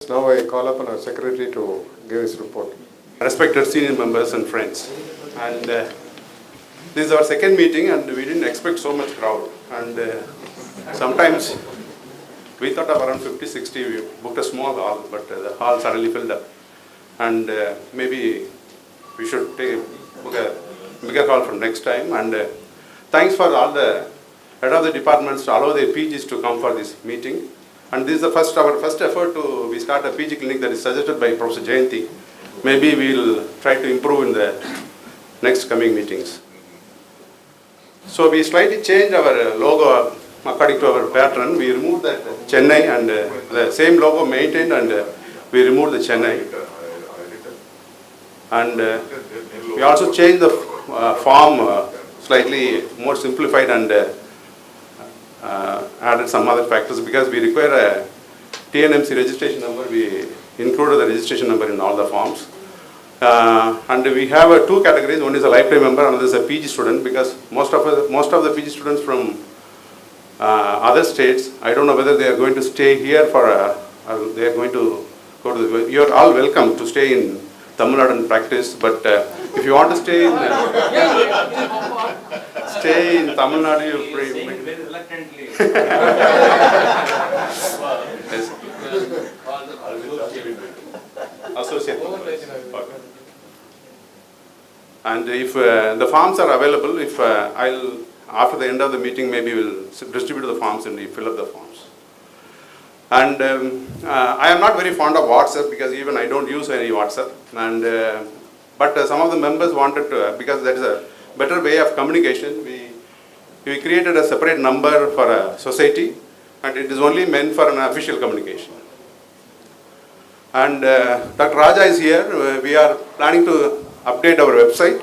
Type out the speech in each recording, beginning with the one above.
Now I call upon our secretary to give his report. Respected senior members and friends, and this is our second meeting, and we didn't expect so much crowd, and sometimes we thought of around 50-60. We booked a small hall, but the hall suddenly filled up, and maybe we should book a bigger hall for next time. And thanks for all the head of the departments to allow their PGs to come for this meeting. And this is our first effort to we start a PG clinic that is suggested by Professor Jayanti. Maybe we will try to improve in the next coming meetings. So we slightly changed our logo according to our pattern. We removed that Chennai, and the same logo maintained, and we removed the Chennai. And we also changed the form slightly more simplified, and added some other factors because we require a TNMC registration number. We included the registration number in all the forms. And we have two categories. One is a lifetime member, another is a PG student, because most of the PG students from other states, I don't know whether they are going to stay here for or they are going to go to the, you are all welcome to stay in Tamil Nadu and practice, but if you want to stay in Tamil Nadu, you pray. Very reluctantly. Associate. Okay. And if the forms are available, if I'll after the end of the meeting, maybe we'll distribute the forms and we fill up the forms. And I am not very fond of WhatsApp because even I don't use any WhatsApp. And but some of the members wanted to, because that is a better way of communication. We created a separate number for a society, and it is only meant for an official communication. And Dr. Raja is here. We are planning to update our website,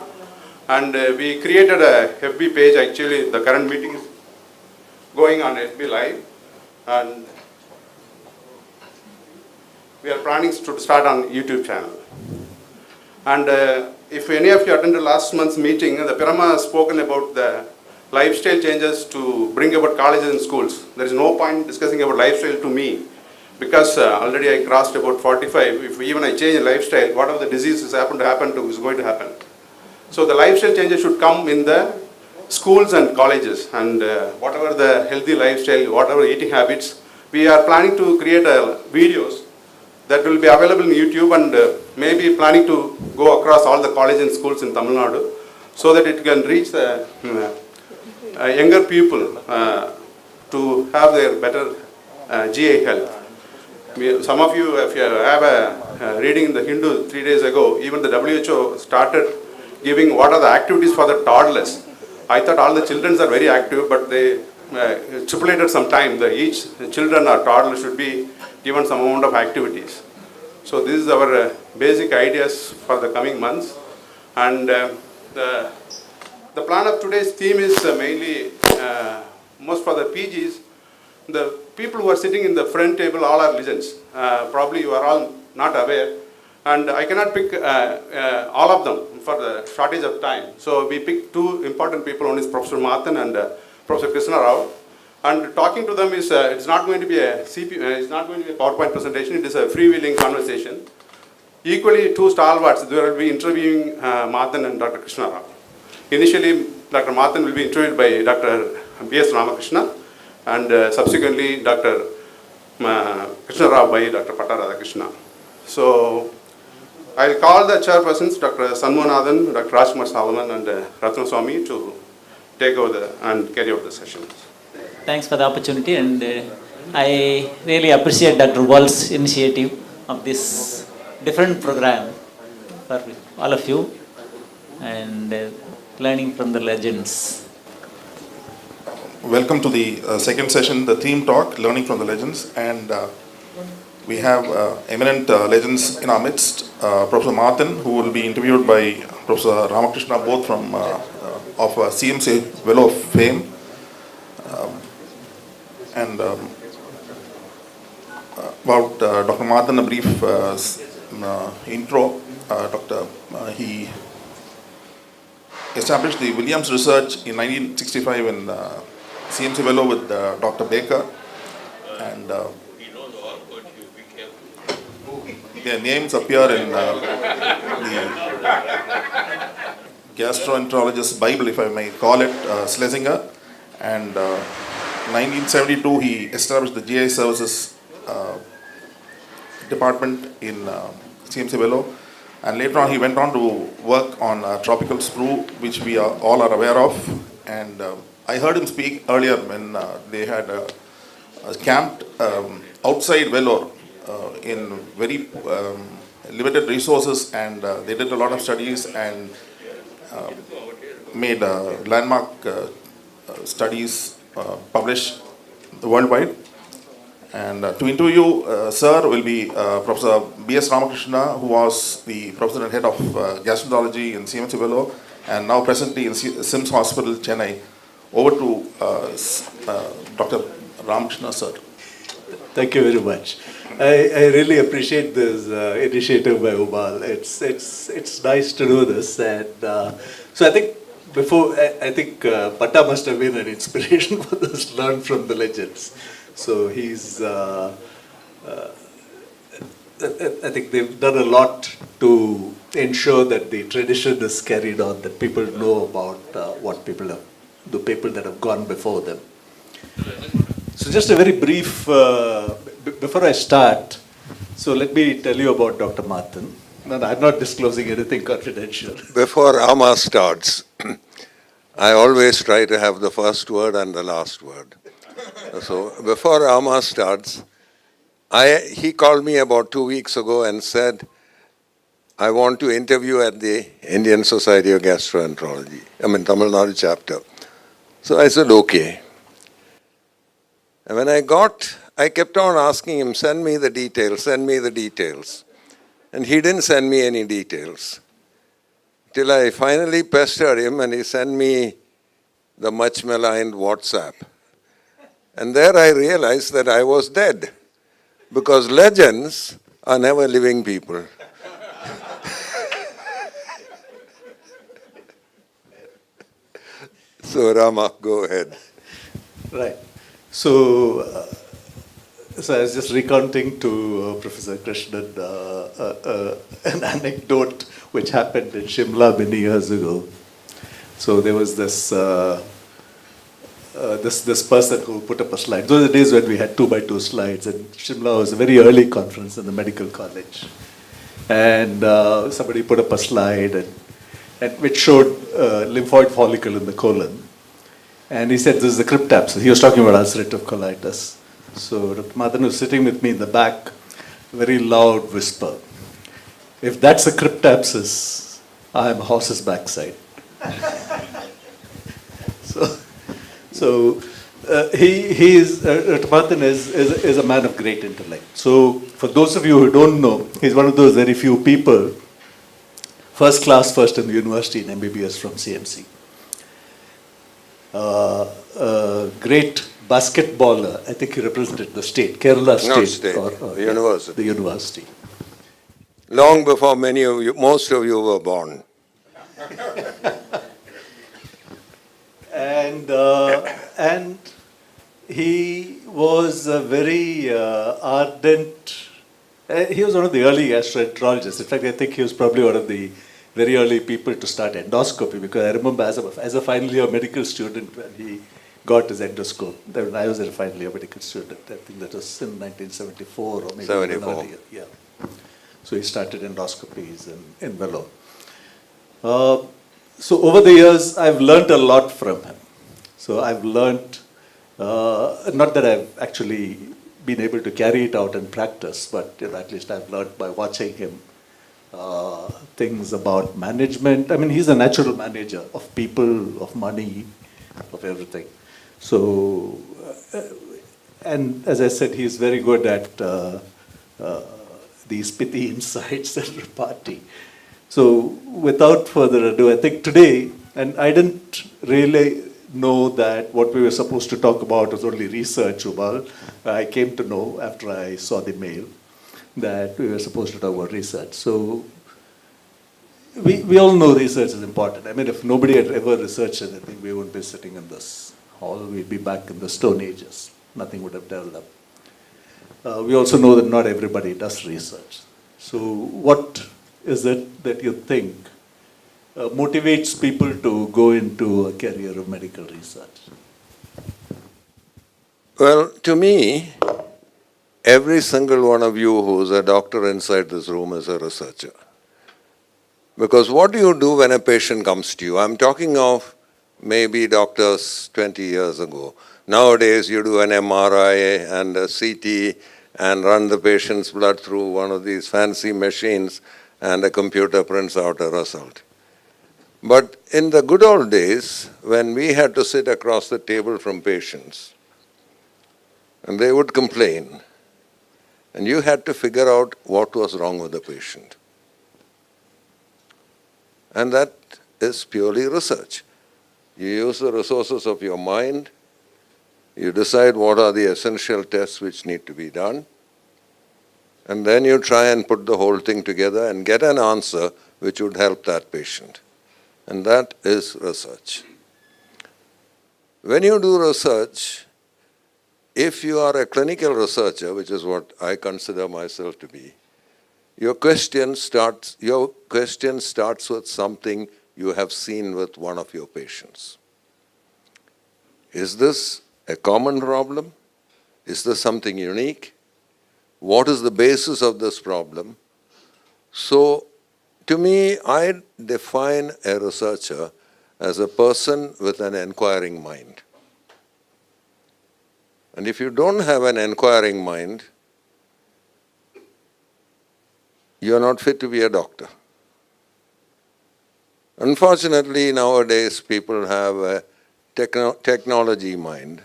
and we created a FB page. Actually, the current meeting is going on FB Live, and we are planning to start on YouTube channel. And if any of you attended last month's meeting, the Pirama has spoken about the lifestyle changes to bring about colleges and schools. There is no point discussing about lifestyle to me, because already I crossed about 45. If even I change a lifestyle, whatever the diseases happen to is going to happen. So the lifestyle changes should come in the schools and colleges, and whatever the healthy lifestyle, whatever eating habits, we are planning to create videos that will be available in YouTube, and maybe planning to go across all the colleges and schools in Tamil Nadu, so that it can reach the younger people to have their better GI health. Some of you, if you have a reading in the Hindu 3 days ago, even the WHO started giving what are the activities for the toddlers. I thought all the children are very active, but they stipulated some time that each children or toddler should be given some amount of activities. So this is our basic ideas for the coming months. And the plan of today's theme is mainly, most for the PGs, the people who are sitting in the front table all are legends. Probably you are all not aware. And I cannot pick all of them for the shortage of time. So we picked two important people. One is Professor Mathan and Professor Krishna Rao. And talking to them is, it's not going to be a it's not going to be a PowerPoint presentation. It is a freewheeling conversation. Equally, two stalwarts. They will be interviewing Mathan and Dr. Krishna Rao. Initially, Dr. Mathan will be interviewed by Dr. B.S. Ramakrishna, and subsequently Dr. Krishna Rao by Dr. Patta Radhakrishna. So I'll call the chairpersons, Dr. Sanmohanathan, Dr. Rajkumar Solomon, and Ratna Swami to take over and carry out the session. Thanks for the opportunity, and I really appreciate Dr. Wall's initiative of this different program for all of you, and learning from the legends. Welcome to the second session, the theme talk, Learning from the Legends, and we have eminent legends in our midst. Professor Mathan, who will be interviewed by Professor Ramakrishna, both from of CMC Fellow of Fame, and about Dr. Mathan, a brief intro. He established the Williams Research in 1965 in CMC Fellow with Dr. Baker, and their names appear in the gastroenterologist's Bible, if I may call it, Schlesinger. And 1972, he established the GI services department in CMC Velo. And later on, he went on to work on tropical sprue, which we all are aware of. And I heard him speak earlier when they had camped outside Vellore in very limited resources, and they did a lot of studies and made landmark studies published worldwide. And to interview Sir will be Professor B.S. Ramakrishna, who was the Professor and Head of Gastroenterology in CMC Vellore and now presently in SIMS Hospital, Chennai. Over to Dr. Ramakrishna, sir. Thank you very much. I really appreciate this initiative by Ubal. It's nice to do this, and so I think Patta must have been an inspiration for this. Learn from the legends. So he's. I think they've done a lot to ensure that the tradition is carried on, that people know about the people that have gone before them. So just a very brief, before I start, so let me tell you about Dr. Martin. No, I'm not disclosing anything confidential. Before Rama starts, I always try to have the first word and the last word. So before Rama starts, he called me about 2 weeks ago and said, I want to interview at the Indian Society of Gastroenterology, Tamil Nadu chapter. So I said, okay. And when I kept on asking him, send me the details, send me the details. And he didn't send me any details. Till I finally pestered him and he sent me the much maligned WhatsApp. And there I realized that I was dead. Because legends are never living people. So Rama, go ahead. Right. So I was just recounting to Professor Krishnan an anecdote which happened in Shimla many years ago. So there was this this person who put up a slide. Those are the days when we had 2x2 slides, and Shimla was a very early conference in the medical college. And somebody put up a slide and which showed lymphoid follicle in the colon. And he said, this is the cryptapsis. He was talking about ulcerative colitis. So Dr. Madan was sitting with me in the back, very loud whisper. If that's a cryptapsis, I am a horse's backside. So Dr. Madan is a man of great intellect. So for those of you who don't know, he's one of those very few people, first class first in the university in MBBS from CMC. Great basketballer. I think he represented the state, Kerala State. Not state, the university. The university. Long before most of you were born. And he was a very ardent. He was one of the early gastroenterologists. In fact, I think he was probably one of the very early people to start endoscopy, because I remember as a final year medical student when he got his endoscope. Then I was a final year medical student. I think that was in 1974 or maybe 74. earlier. Yeah. So he started endoscopies in Vellore. So over the years, I've learned a lot from him. So I've learned, not that I've actually been able to carry it out in practice, but at least I've learned by watching him things about management. I mean, he's a natural manager of people, of money, of everything. So, and as I said, he's very good at these pithy insights and repartee. So, without further ado, I think today, and I didn't really know that what we were supposed to talk about was only research, Ubal. I came to know after I saw the mail that we were supposed to talk about research. So, we all know research is important. I mean, if nobody had ever researched anything, we wouldn't be sitting in this hall. We'd be back in the Stone Ages. Nothing would have developed. We also know that not everybody does research. So what is it that you think motivates people to go into a career of medical research? Well, to me, every single one of you who's a doctor inside this room is a researcher. Because what do you do when a patient comes to you? I'm talking of maybe doctors 20 years ago. Nowadays, you do an MRI and a CT and run the patient's blood through one of these fancy machines, and a computer prints out a result. But in the good old days, when we had to sit across the table from patients, and they would complain, and you had to figure out what was wrong with the patient. And that is purely research. You use the resources of your mind, you decide what are the essential tests which need to be done, and then you try and put the whole thing together and get an answer which would help that patient. And that is research. When you do research, if you are a clinical researcher, which is what I consider myself to be, your question starts with something you have seen with one of your patients. Is this a common problem? Is this something unique? What is the basis of this problem? So, to me, I define a researcher as a person with an inquiring mind. And if you don't have an inquiring mind, you're not fit to be a doctor. Unfortunately, nowadays, people have a technology mind.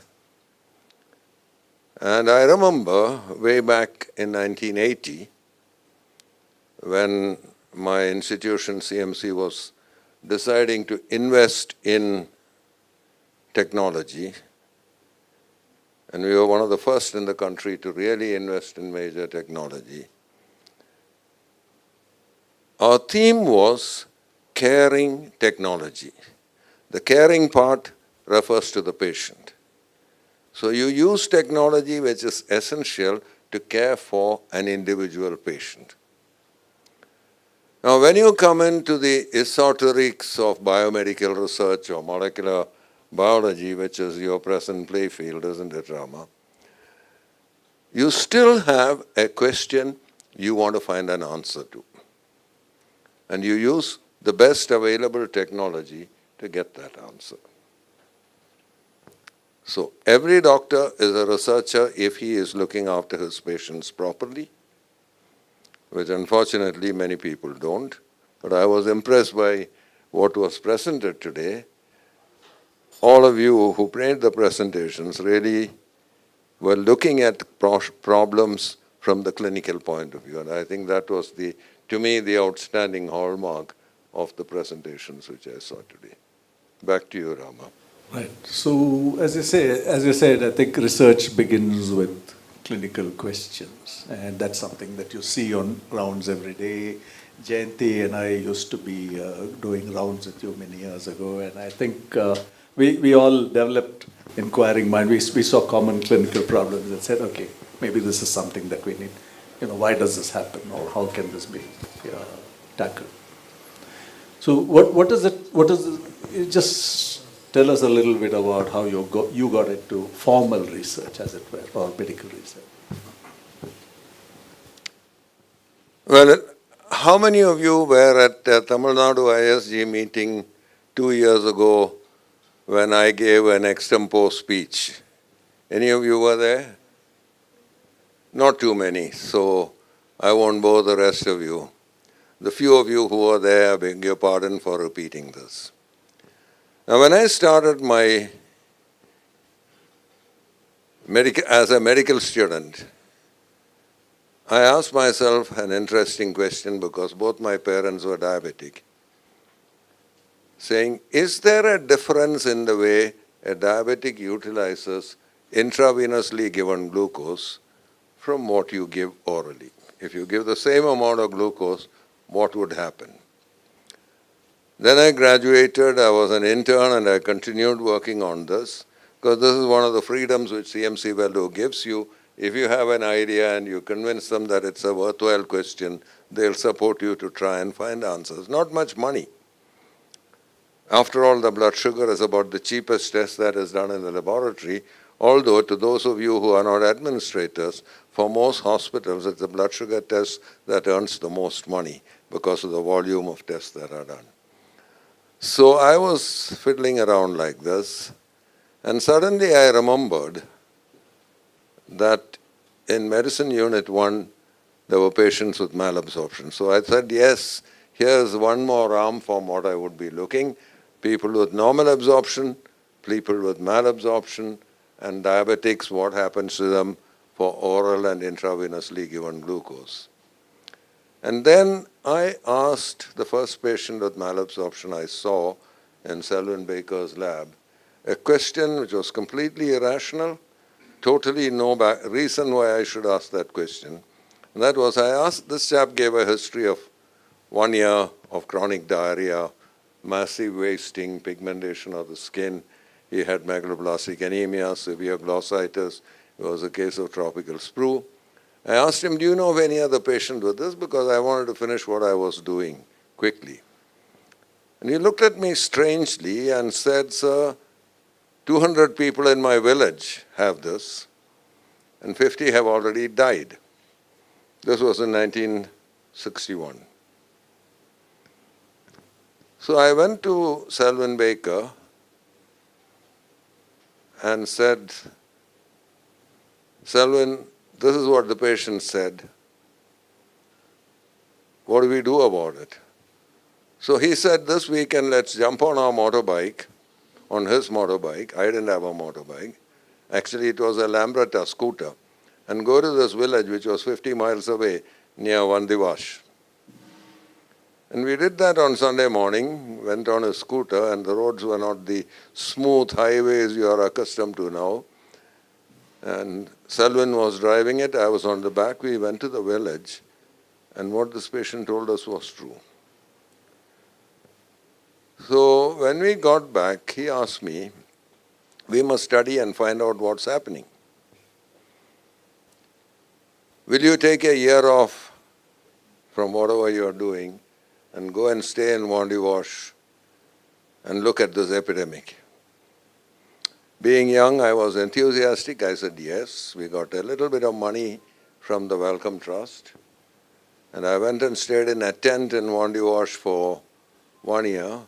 And I remember way back in 1980, when my institution, CMC, was deciding to invest in technology, and we were one of the first in the country to really invest in major technology. Our theme was caring technology. The caring part refers to the patient. So you use technology which is essential to care for an individual patient. Now, when you come into the esoterics of biomedical research or molecular biology, which is your present play field, isn't it, Rama? You still have a question you want to find an answer to. And you use the best available technology to get that answer. So every doctor is a researcher if he is looking after his patients properly, which unfortunately many people don't. But I was impressed by what was presented today. All of you who made the presentations really were looking at problems from the clinical point of view. And I think that was, to me, the outstanding hallmark of the presentations which I saw today. Back to you, Rama. Right. So, as you said, I think research begins with clinical questions, and that's something that you see on rounds every day. Jayanti and I used to be doing rounds with you many years ago, and I think we all developed inquiring mind. We saw common clinical problems and said, okay, maybe this is something that we need. Why does this happen, or how can this be tackled? So, what is it? Just tell us a little bit about how you got into formal research, as it were, or medical research. Well, how many of you were at Tamil Nadu ISG meeting 2 years ago when I gave an extempore speech? Any of you were there? Not too many, so I won't bore the rest of you. The few of you who were there, I beg your pardon for repeating this. Now, when I started as a medical student, I asked myself an interesting question because both my parents were diabetic, saying, is there a difference in the way a diabetic utilizes intravenously given glucose from what you give orally? If you give the same amount of glucose, what would happen? Then I graduated, I was an intern, and I continued working on this, because this is one of the freedoms which CMC Vellore gives you If you have an idea and you convince them that it's a worthwhile question, they'll support you to try and find answers. Not much money. After all, the blood sugar is about the cheapest test that is done in the laboratory, although to those of you who are not administrators, for most hospitals, it's the blood sugar test that earns the most money because of the volume of tests that are done. So I was fiddling around like this, and suddenly I remembered that in Medicine Unit 1, there were patients with malabsorption. So I said, yes, here's one more arm from what I would be looking. People with normal absorption, people with malabsorption, and diabetics, what happens to them for oral and intravenously given glucose. And then I asked the first patient with malabsorption I saw in Selwyn Baker's lab a question which was completely irrational, totally no reason why I should ask that question. And that was, I asked, this chap gave a history of 1 year of chronic diarrhea, massive wasting, pigmentation of the skin. He had megaloblastic anemia, severe glossitis. It was a case of tropical sprue. I asked him, do you know of any other patient with this? Because I wanted to finish what I was doing quickly. And he looked at me strangely and said, sir, 200 people in my village have this, and 50 have already died. This was in 1961. So I went to Selwyn Baker and said, Selwyn, this is what the patient said. What do we do about it? So he said, this weekend let's jump on our motorbike, on his motorbike. I didn't have a motorbike. Actually, it was a Lambretta scooter. And go to this village, which was 50 miles away, near Vandivash. And we did that on Sunday morning, went on a scooter, and the roads were not the smooth highways you are accustomed to now. And Selwyn was driving it, I was on the back. We went to the village, and what this patient told us was true. So when we got back, he asked me, we must study and find out what's happening. Will you take a year off from whatever you are doing and go and stay in Vandivash and look at this epidemic? Being young, I was enthusiastic. I said yes. We got a little bit of money from the Wellcome Trust. And I went and stayed in a tent in Vandivash for 1 year.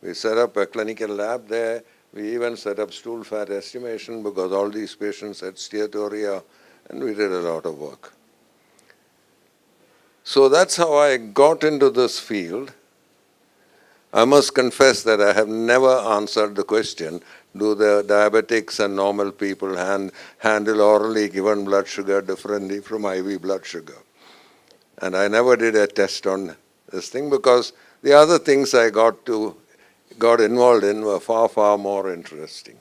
We set up a clinical lab there. We even set up stool fat estimation because all these patients had steatorrhea, and we did a lot of work. So that's how I got into this field. I must confess that I have never answered the question, do the diabetics and normal people handle orally given blood sugar differently from IV blood sugar? And I never did a test on this thing because the other things I got involved in were far, far more interesting.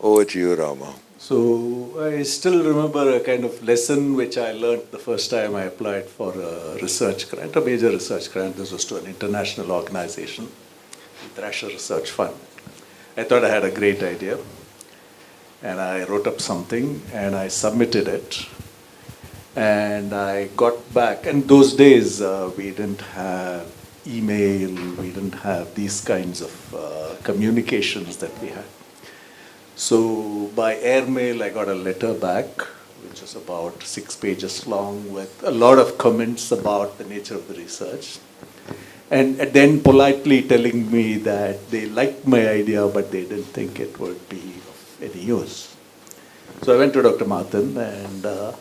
Over to you, Rama. So I still remember a kind of lesson which I learned the first time I applied for a research grant, a major research grant. This was to an international organization, the Thrasher Research Fund. I thought I had a great idea, and I wrote up something and I submitted it. And I got back, and those days we didn't have email, we didn't have these kinds of communications that we had. So by airmail, I got a letter back, which was about 6 pages long, with a lot of comments about the nature of the research. And then politely telling me that they liked my idea, but they didn't think it would be of any use. So I went to Dr. Martin, and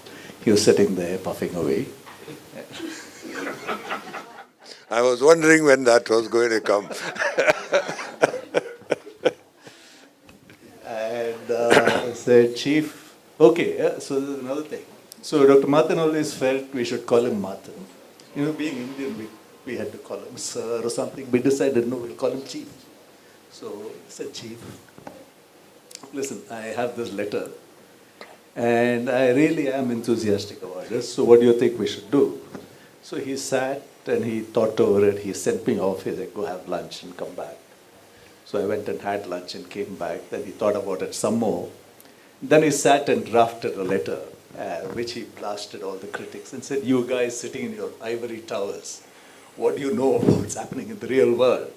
he was sitting there puffing away. I was wondering when that was going to come. And I said, Chief, okay, so there's another thing. So Dr. Martin always felt we should call him Martin. You know, being Indian, we had to call him Sir or something. We decided, no, we'll call him Chief. So I said, Chief, listen, I have this letter, and I really am enthusiastic about this, so what do you think we should do? So he sat and he thought over it. He sent me off. He said, go have lunch and come back. So I went and had lunch and came back. Then he thought about it some more. Then he sat and drafted a letter, which he blasted all the critics and said, "You guys sitting in your ivory towers, what do you know about what's happening in the real world?"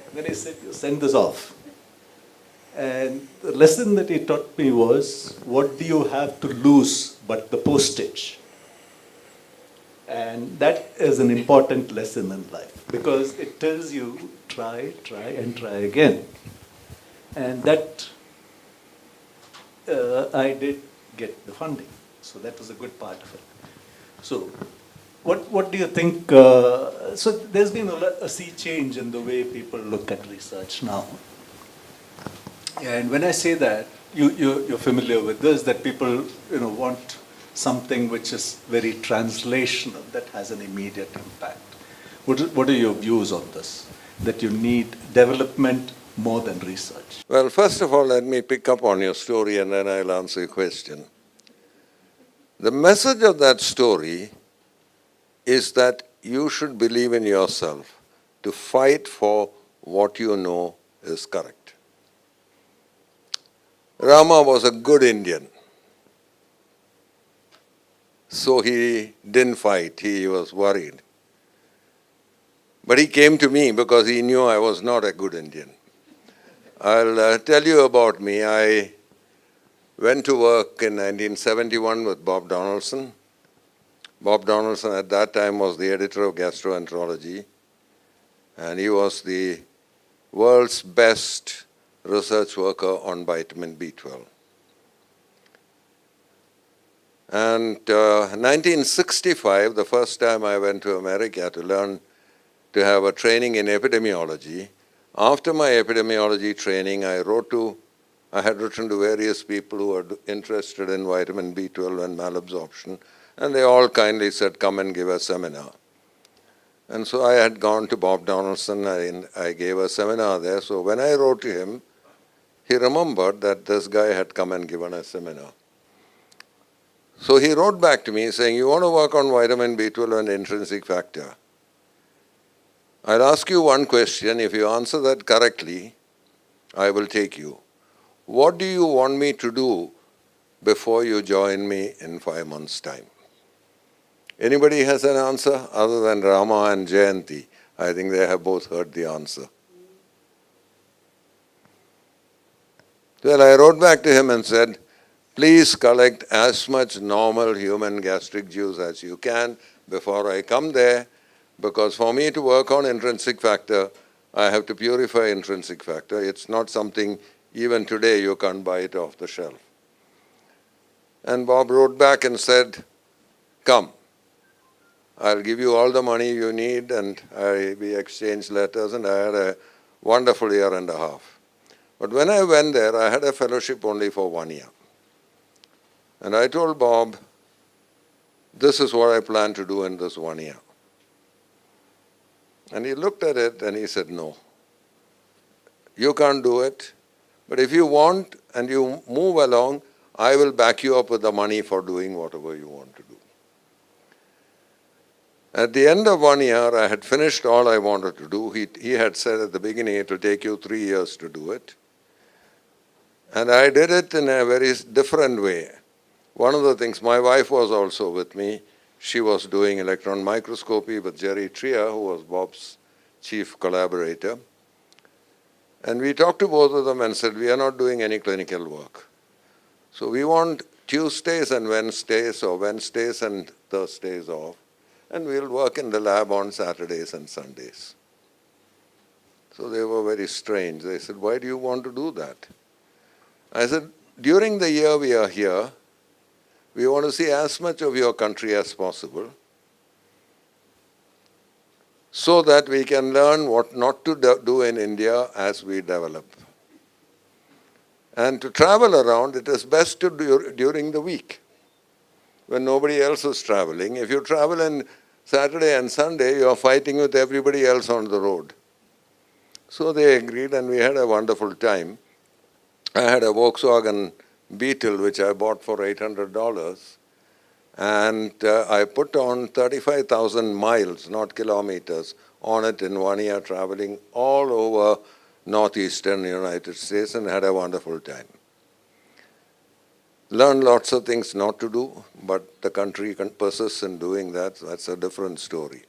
And then he said, "You send this off." And the lesson that he taught me was, what do you have to lose but the postage? And that is an important lesson in life, because it tells you, try, and try again. And that I did get the funding. So that was a good part of it. So what do you think? So there's been a sea change in the way people look at research now. And when I say that, you're familiar with this, that people want something which is very translational, that has an immediate impact. What are your views on this? That you need development more than research? Well, first of all, let me pick up on your story and then I'll answer your question. The message of that story is that you should believe in yourself to fight for what you know is correct. Rama was a good Indian, so he didn't fight, he was worried. But he came to me because he knew I was not a good Indian. I'll tell you about me. I went to work in 1971 with Bob Donaldson. Bob Donaldson at that time was the editor of Gastroenterology, and he was the world's best research worker on vitamin B12. And 1965, the first time I went to America to have a training in epidemiology. After my epidemiology training, I had written to various people who were interested in vitamin B12 and malabsorption, and they all kindly said, "Come and give a seminar." And so I had gone to Bob Donaldson, and I gave a seminar there. So when I wrote to him, he remembered that this guy had come and given a seminar. So he wrote back to me saying, "You want to work on vitamin B12 and intrinsic factor? I'll ask you one question. If you answer that correctly, I will take you. What do you want me to do before you join me in 5 months' time?" Anybody has an answer other than Rama and Jayanti? I think they have both heard the answer. Well, I wrote back to him and said, "Please collect as much normal human gastric juice as you can before I come there, because for me to work on intrinsic factor, I have to purify intrinsic factor. It's not something, even today, you can't buy it off the shelf." And Bob wrote back and said, "Come. I'll give you all the money you need," and we exchanged letters, and I had a wonderful year and a half. But when I went there, I had a fellowship only for 1 year. And I told Bob, "This is what I plan to do in this 1 year." And he looked at it and he said, "No, you can't do it. But if you want and you move along, I will back you up with the money for doing whatever you want to do." At the end of 1 year, I had finished all I wanted to do. He had said at the beginning, "It will take you 3 years to do it." And I did it in a very different way. One of the things, my wife was also with me. She was doing electron microscopy with Jerry Trier, who was Bob's chief collaborator. And we talked to both of them and said, "We are not doing any clinical work. So we want Tuesdays and Wednesdays, or Wednesdays and Thursdays off, and we'll work in the lab on Saturdays and Sundays." So they were very strange. They said, "Why do you want to do that?" I said, "During the year we are here, we want to see as much of your country as possible so that we can learn what not to do in India as we develop. And to travel around, it is best to do during the week when nobody else is traveling. If you travel on Saturday and Sunday, you are fighting with everybody else on the road." So they agreed, and we had a wonderful time. I had a Volkswagen Beetle, which I bought for $800, and I put on 35,000 miles, not kilometers, on it in 1 year, traveling all over northeastern United States, and had a wonderful time. learn lots of things not to do, but the country persists in doing that. That's a different story.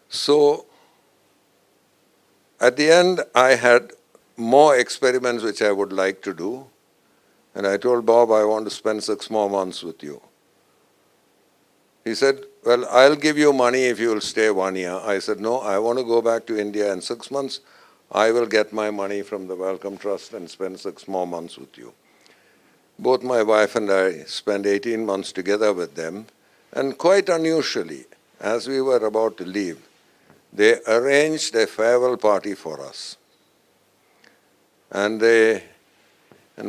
So at the end, I had more experiments which I would like to do. And I told Bob, I want to spend 6 more months with you. He said, well, I'll give you money if you will stay 1 year. I said, no, I want to go back to India in 6 months. I will get my money from the Wellcome Trust and spend 6 more months with you. Both my wife and I spent 18 months together with them. And quite unusually, as we were about to leave, they arranged a farewell party for us. And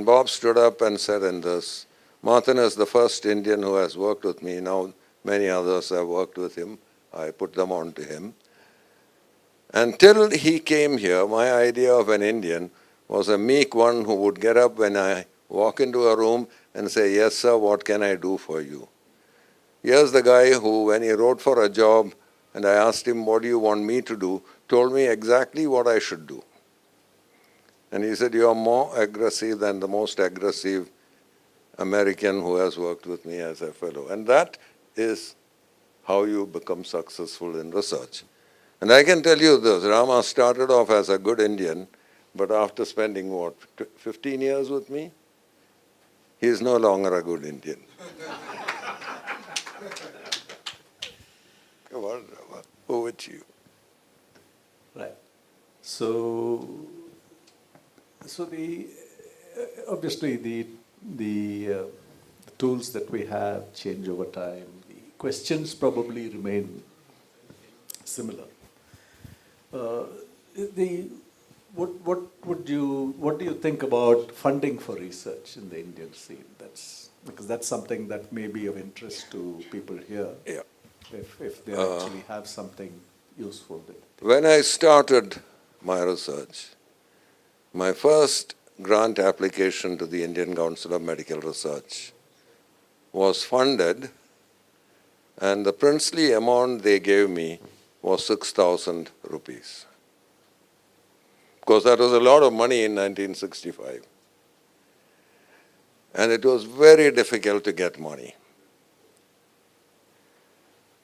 Bob stood up and said in this, Martin is the first Indian who has worked with me. Now many others have worked with him. I put them on to him. Until he came here, my idea of an Indian was a meek one who would get up when I walk into a room and say, yes, sir, what can I do for you? Here's the guy who, when he wrote for a job and I asked him, what do you want me to do, told me exactly what I should do. And he said, you are more aggressive than the most aggressive American who has worked with me as a fellow. And that is how you become successful in research. And I can tell you this, Rama started off as a good Indian, but after spending, 15 years with me, he is no longer a good Indian. Come on, Rama, over to you. Right. So the obviously the tools that we have change over time. The questions probably remain similar. What do you think about funding for research in the Indian scene? Because that's something that may be of interest to people here. Yeah. If they actually have something useful. When I started my research, my first grant application to the Indian Council of Medical Research was funded, and the princely amount they gave me was 6,000 rupees. Of course, that was a lot of money in 1965. And it was very difficult to get money.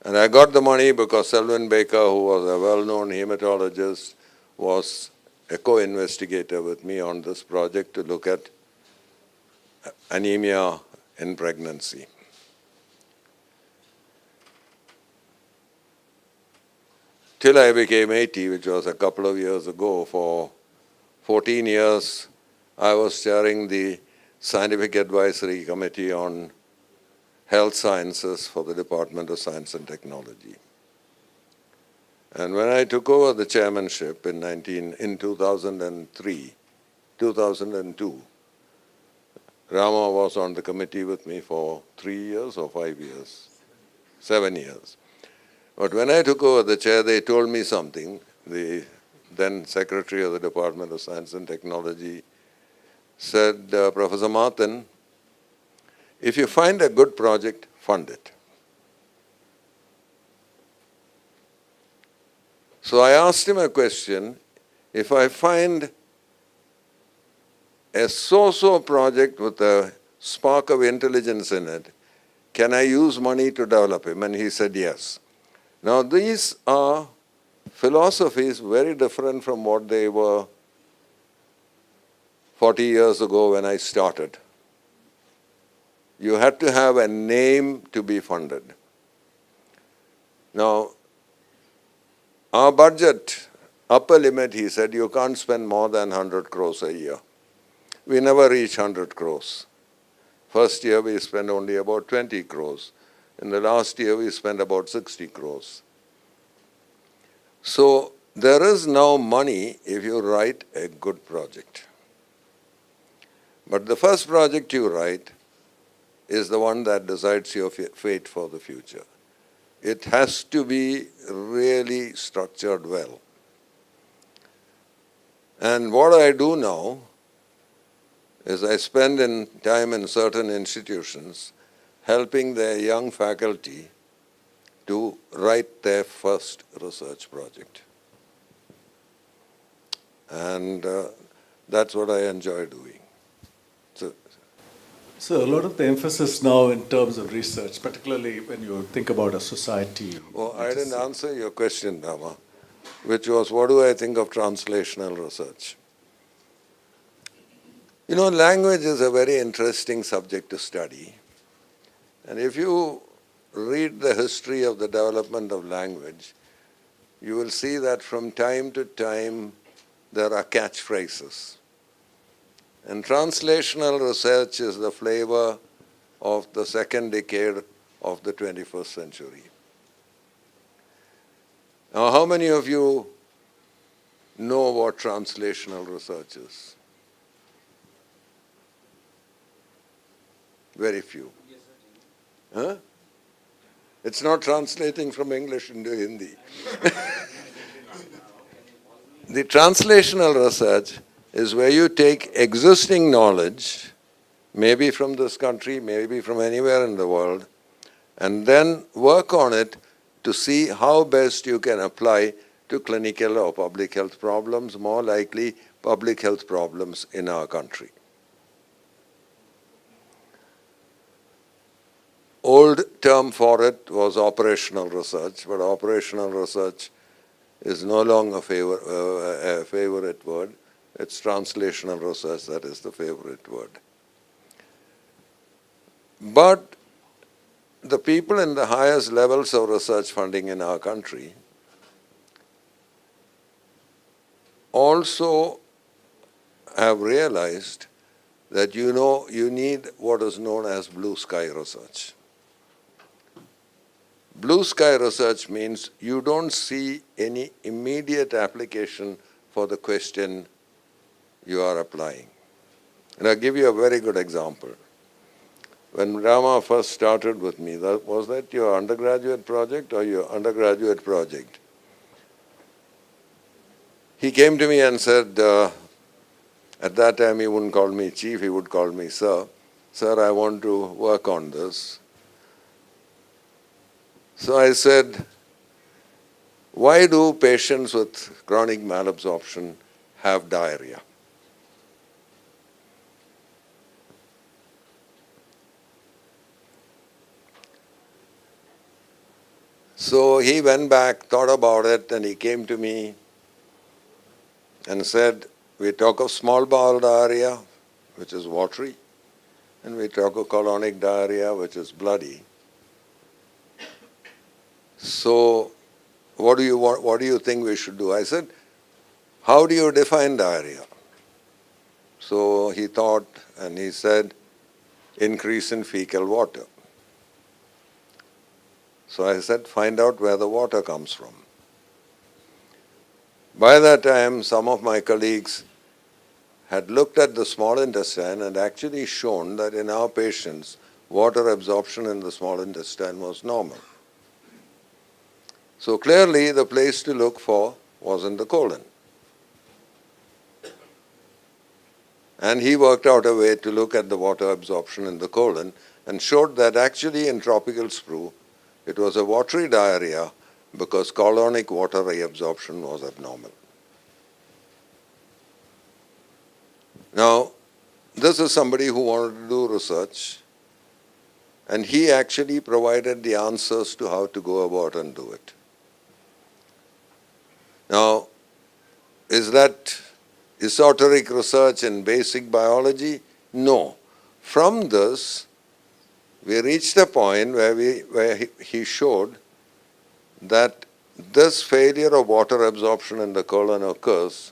And I got the money because Selwyn Baker, who was a well-known hematologist, was a co-investigator with me on this project to look at anemia in pregnancy. Till I became 80, which was a couple of years ago, for 14 years, I was chairing the Scientific Advisory Committee on Health Sciences for the Department of Science and Technology. And when I took over the chairmanship in 2002, Rama was on the committee with me for 3 years or 5 years, 7 years. But when I took over the chair, they told me something. The then Secretary of the Department of Science and Technology said, Professor Martin, if you find a good project, fund it. So I asked him a question, if I find a so-so project with a spark of intelligence in it, can I use money to develop him? And he said yes. Now these are philosophies very different from what they were 40 years ago when I started. You had to have a name to be funded. Now, our budget, upper limit, he said, you can't spend more than 100 crores a year. We never reach 100 crores. First year we spent only about 20 crores. In the last year we spent about 60 crores. So there is now money if you write a good project. But the first project you write is the one that decides your fate for the future. It has to be really structured well. And what I do now is I spend time in certain institutions helping their young faculty to write their first research project. And that's what I enjoy doing. So a lot of the emphasis now in terms of research, particularly when you think about a society. Oh, I didn't answer your question, Rama, which was, what do I think of translational research? You know, language is a very interesting subject to study. And if you read the history of the development of language, you will see that from time to time there are catchphrases. And translational research is the flavor of the second decade of the 21st century. Now, how many of you know what translational research is? Very few. Huh? It's not translating from English into Hindi. The translational research is where you take existing knowledge, maybe from this country, maybe from anywhere in the world, and then work on it to see how best you can apply to clinical or public health problems, more likely public health problems in our country. Old term for it was operational research, but operational research is no longer a favorite word. It's translational research that is the favorite word. But the people in the highest levels of research funding in our country also have realized that you need what is known as blue sky research. Blue sky research means you don't see any immediate application for the question you are applying. And I'll give you a very good example. When Rama first started with me, was that your undergraduate project or your undergraduate project? He came to me and said, at that time he wouldn't call me chief, he would call me sir. Sir, I want to work on this. So I said, why do patients with chronic malabsorption have diarrhea? So he went back, thought about it, and he came to me and said, we talk of small bowel diarrhea, which is watery, and we talk of colonic diarrhea, which is bloody. So what do you think we should do? I said, how do you define diarrhea? So he thought and he said, increase in fecal water. So I said, find out where the water comes from. By that time, some of my colleagues had looked at the small intestine and actually shown that in our patients, water absorption in the small intestine was normal. So clearly, the place to look for was in the colon. And he worked out a way to look at the water absorption in the colon and showed that actually in tropical sprue, it was a watery diarrhea because colonic water reabsorption was abnormal. Now, this is somebody who wanted to do research, and he actually provided the answers to how to go about and do it. Now, is that esoteric research in basic biology? No. From this, we reached a point where he showed that this failure of water absorption in the colon occurs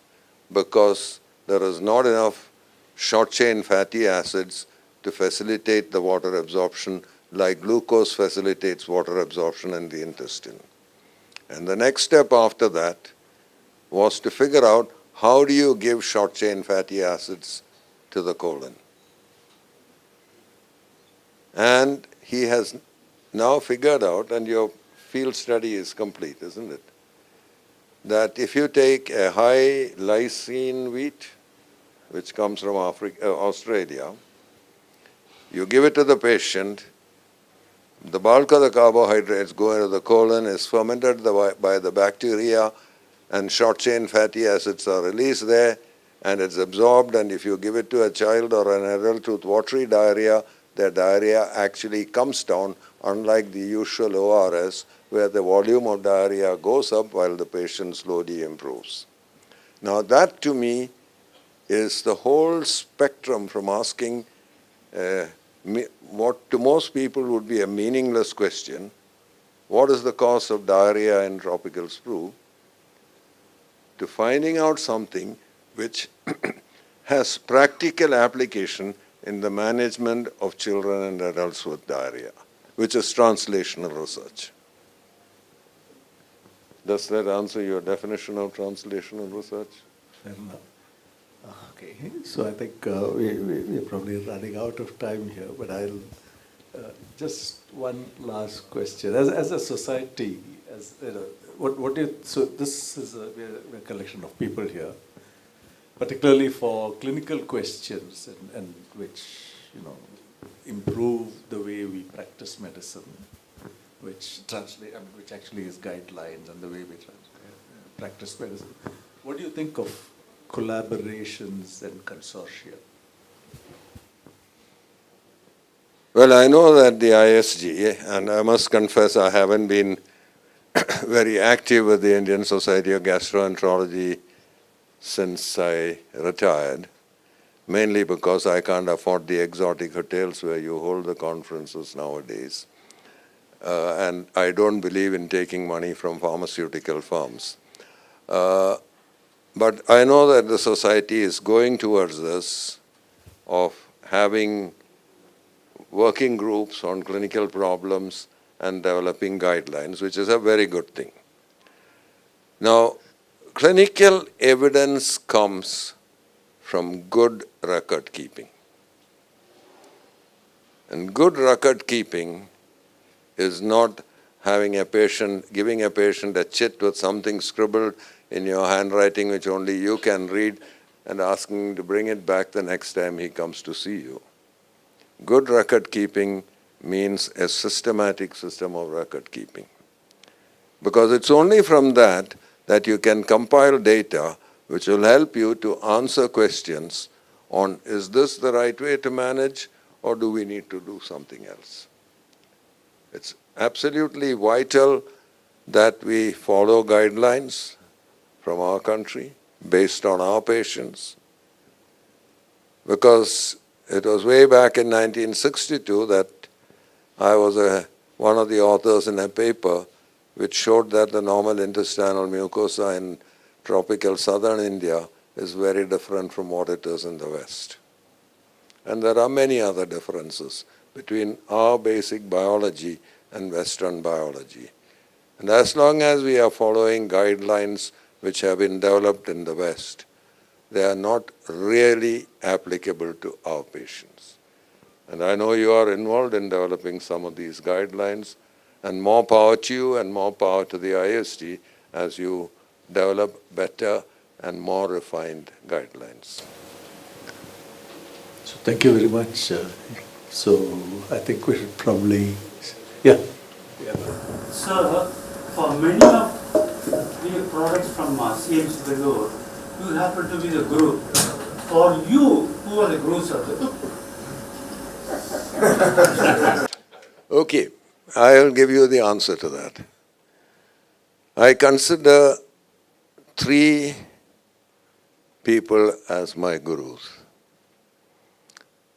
because there is not enough short-chain fatty acids to facilitate the water absorption like glucose facilitates water absorption in the intestine. And the next step after that was to figure out how do you give short-chain fatty acids to the colon. And he has now figured out, and your field study is complete, isn't it? That if you take a high lysine wheat, which comes from Australia, you give it to the patient, the bulk of the carbohydrates go into the colon, is fermented by the bacteria, and short-chain fatty acids are released there, and it's absorbed, and if you give it to a child or an adult with watery diarrhea, their diarrhea actually comes down, unlike the usual ORS, where the volume of diarrhea goes up while the patient slowly improves. Now that to me is the whole spectrum from asking what to most people would be a meaningless question, what is the cause of diarrhea in tropical sprue, to finding out something which has practical application in the management of children and adults with diarrhea, which is translational research. Does that answer your definition of translational research? Fair enough. Okay, so I think we're probably running out of time here, but I'll just one last question. As a society, as you know, what do you, so this is we're a collection of people here, particularly for clinical questions and which improve the way we practice medicine, which translate, which actually is guidelines and the way we practice medicine. What do you think of collaborations and consortia? Well, I know that the ISG, and I must confess I haven't been very active with the Indian Society of Gastroenterology since I retired, mainly because I can't afford the exotic hotels where you hold the conferences nowadays. And I don't believe in taking money from pharmaceutical firms. But I know that the society is going towards this of having working groups on clinical problems and developing guidelines, which is a very good thing. Now, clinical evidence comes from good record keeping. And good record keeping is not having a patient, giving a patient a chit with something scribbled in your handwriting which only you can read and asking to bring it back the next time he comes to see you. Good record keeping means a systematic system of record keeping. Because it's only from that that you can compile data which will help you to answer questions on, is this the right way to manage or do we need to do something else? It's absolutely vital that we follow guidelines from our country based on our patients, because it was way back in 1962 that I was one of the authors in a paper which showed that the normal intestinal mucosa in tropical southern India is very different from what it is in the West. And there are many other differences between our basic biology and Western biology. And as long as we are following guidelines which have been developed in the West, they are not really applicable to our patients. And I know you are involved in developing some of these guidelines, and more power to you and more power to the IST as you develop better and more refined guidelines. So thank you very much. So I think we should probably, yeah. Sir, for many of the products from CMC Bangalore, you happen to be the guru. For you, who are the gurus of the Okay, I'll give you the answer to that. I consider three people as my gurus.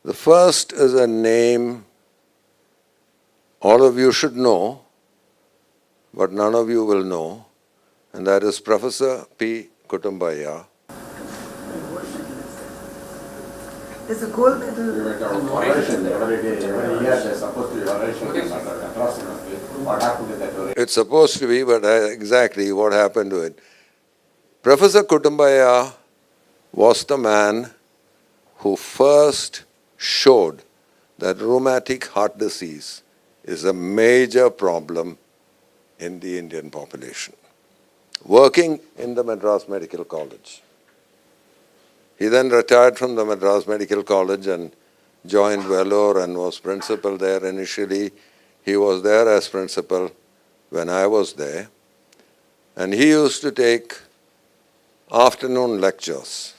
The first is a name all of you should know, but none of you will know, and that is Professor P. Kutumbaya. There's a gold medal. It's supposed to be, but exactly what happened to it. Professor Kutumbaya was the man who first showed that rheumatic heart disease is a major problem in the Indian population, working in the Madras Medical College. He then retired from the Madras Medical College and joined Vellore and was principal there initially. He was there as principal when I was there. And he used to take afternoon lectures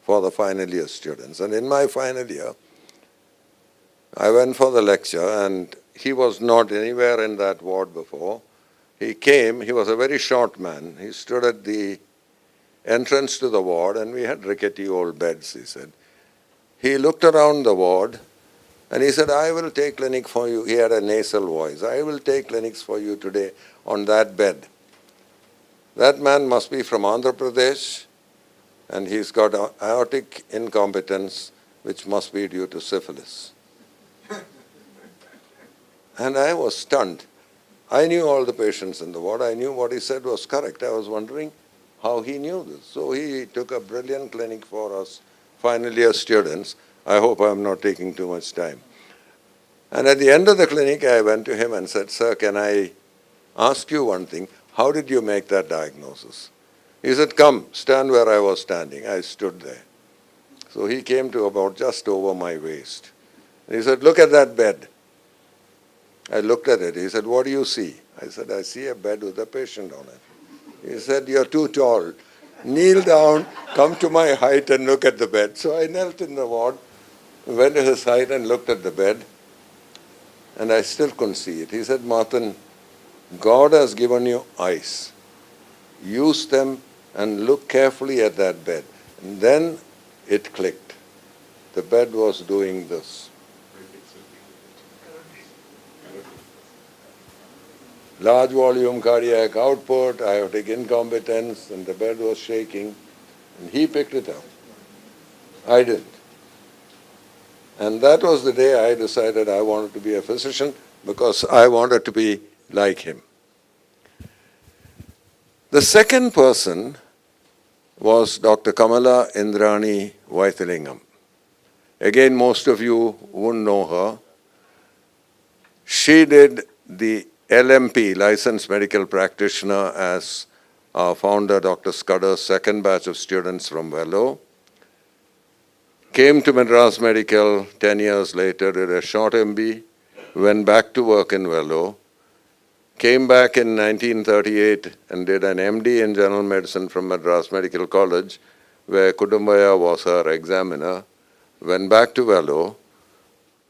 for the final year students. And in my final year, I went for the lecture, and he was not anywhere in that ward before. He came, he was a very short man. He stood at the entrance to the ward, and we had rickety old beds, he said. He looked around the ward, and he said, I will take clinic for you. He had a nasal voice. I will take clinics for you today on that bed. That man must be from Andhra Pradesh, and he's got aortic incompetence, which must be due to syphilis. And I was stunned. I knew all the patients in the ward. I knew what he said was correct. I was wondering how he knew this. So he took a brilliant clinic for us final year students. I hope I'm not taking too much time. And at the end of the clinic, I went to him and said, Sir, can I ask you one thing? How did you make that diagnosis? He said, come, stand where I was standing. I stood there. So he came to about just over my waist. And he said, look at that bed. I looked at it. He said, what do you see? I said, I see a bed with a patient on it. He said, you're too tall. Kneel down, come to my height and look at the bed. So I knelt in the ward, went to his height and looked at the bed. And I still couldn't see it. He said, Martin, God has given you eyes. Use them and look carefully at that bed. And then it clicked. The bed was doing this. Large volume cardiac output, aortic incompetence, and the bed was shaking. And he picked it up. I didn't. And that was the day I decided I wanted to be a physician because I wanted to be like him. The second person was Dr. Kamala Indrani Vaithalingam. Again, most of you wouldn't know her. She did the LMP, Licensed Medical Practitioner, as our founder, Dr. Scudder's second batch of students from Vellore. Came to Madras Medical 10 years later, did a short MB, went back to work in Vellore, came back in 1938 and did an MD in General Medicine from Madras Medical College, where Kudumbaya was her examiner, went back to Vellore,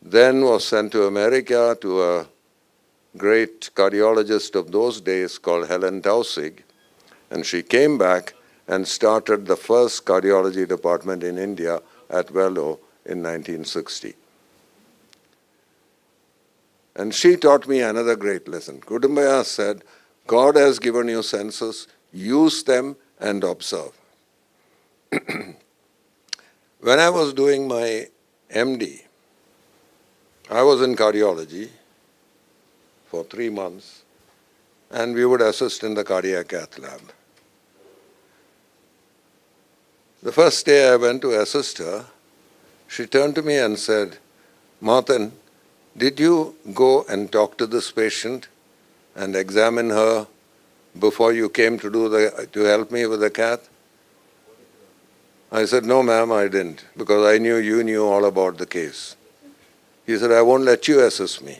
then was sent to America to a great cardiologist of those days called Helen Taussig, and she came back and started the first cardiology department in India at Vellore in 1960. And she taught me another great lesson. Kudumbaya said, God has given you senses, use them and observe. When I was doing my MD, I was in cardiology for 3 months, and we would assist in the cardiac cath lab. The first day I went to assist her, she turned to me and said, Martin, did you go and talk to this patient and examine her before you came to help me with the cath? I said, no, ma'am, I didn't, because I knew you knew all about the case. He said, I won't let you assist me.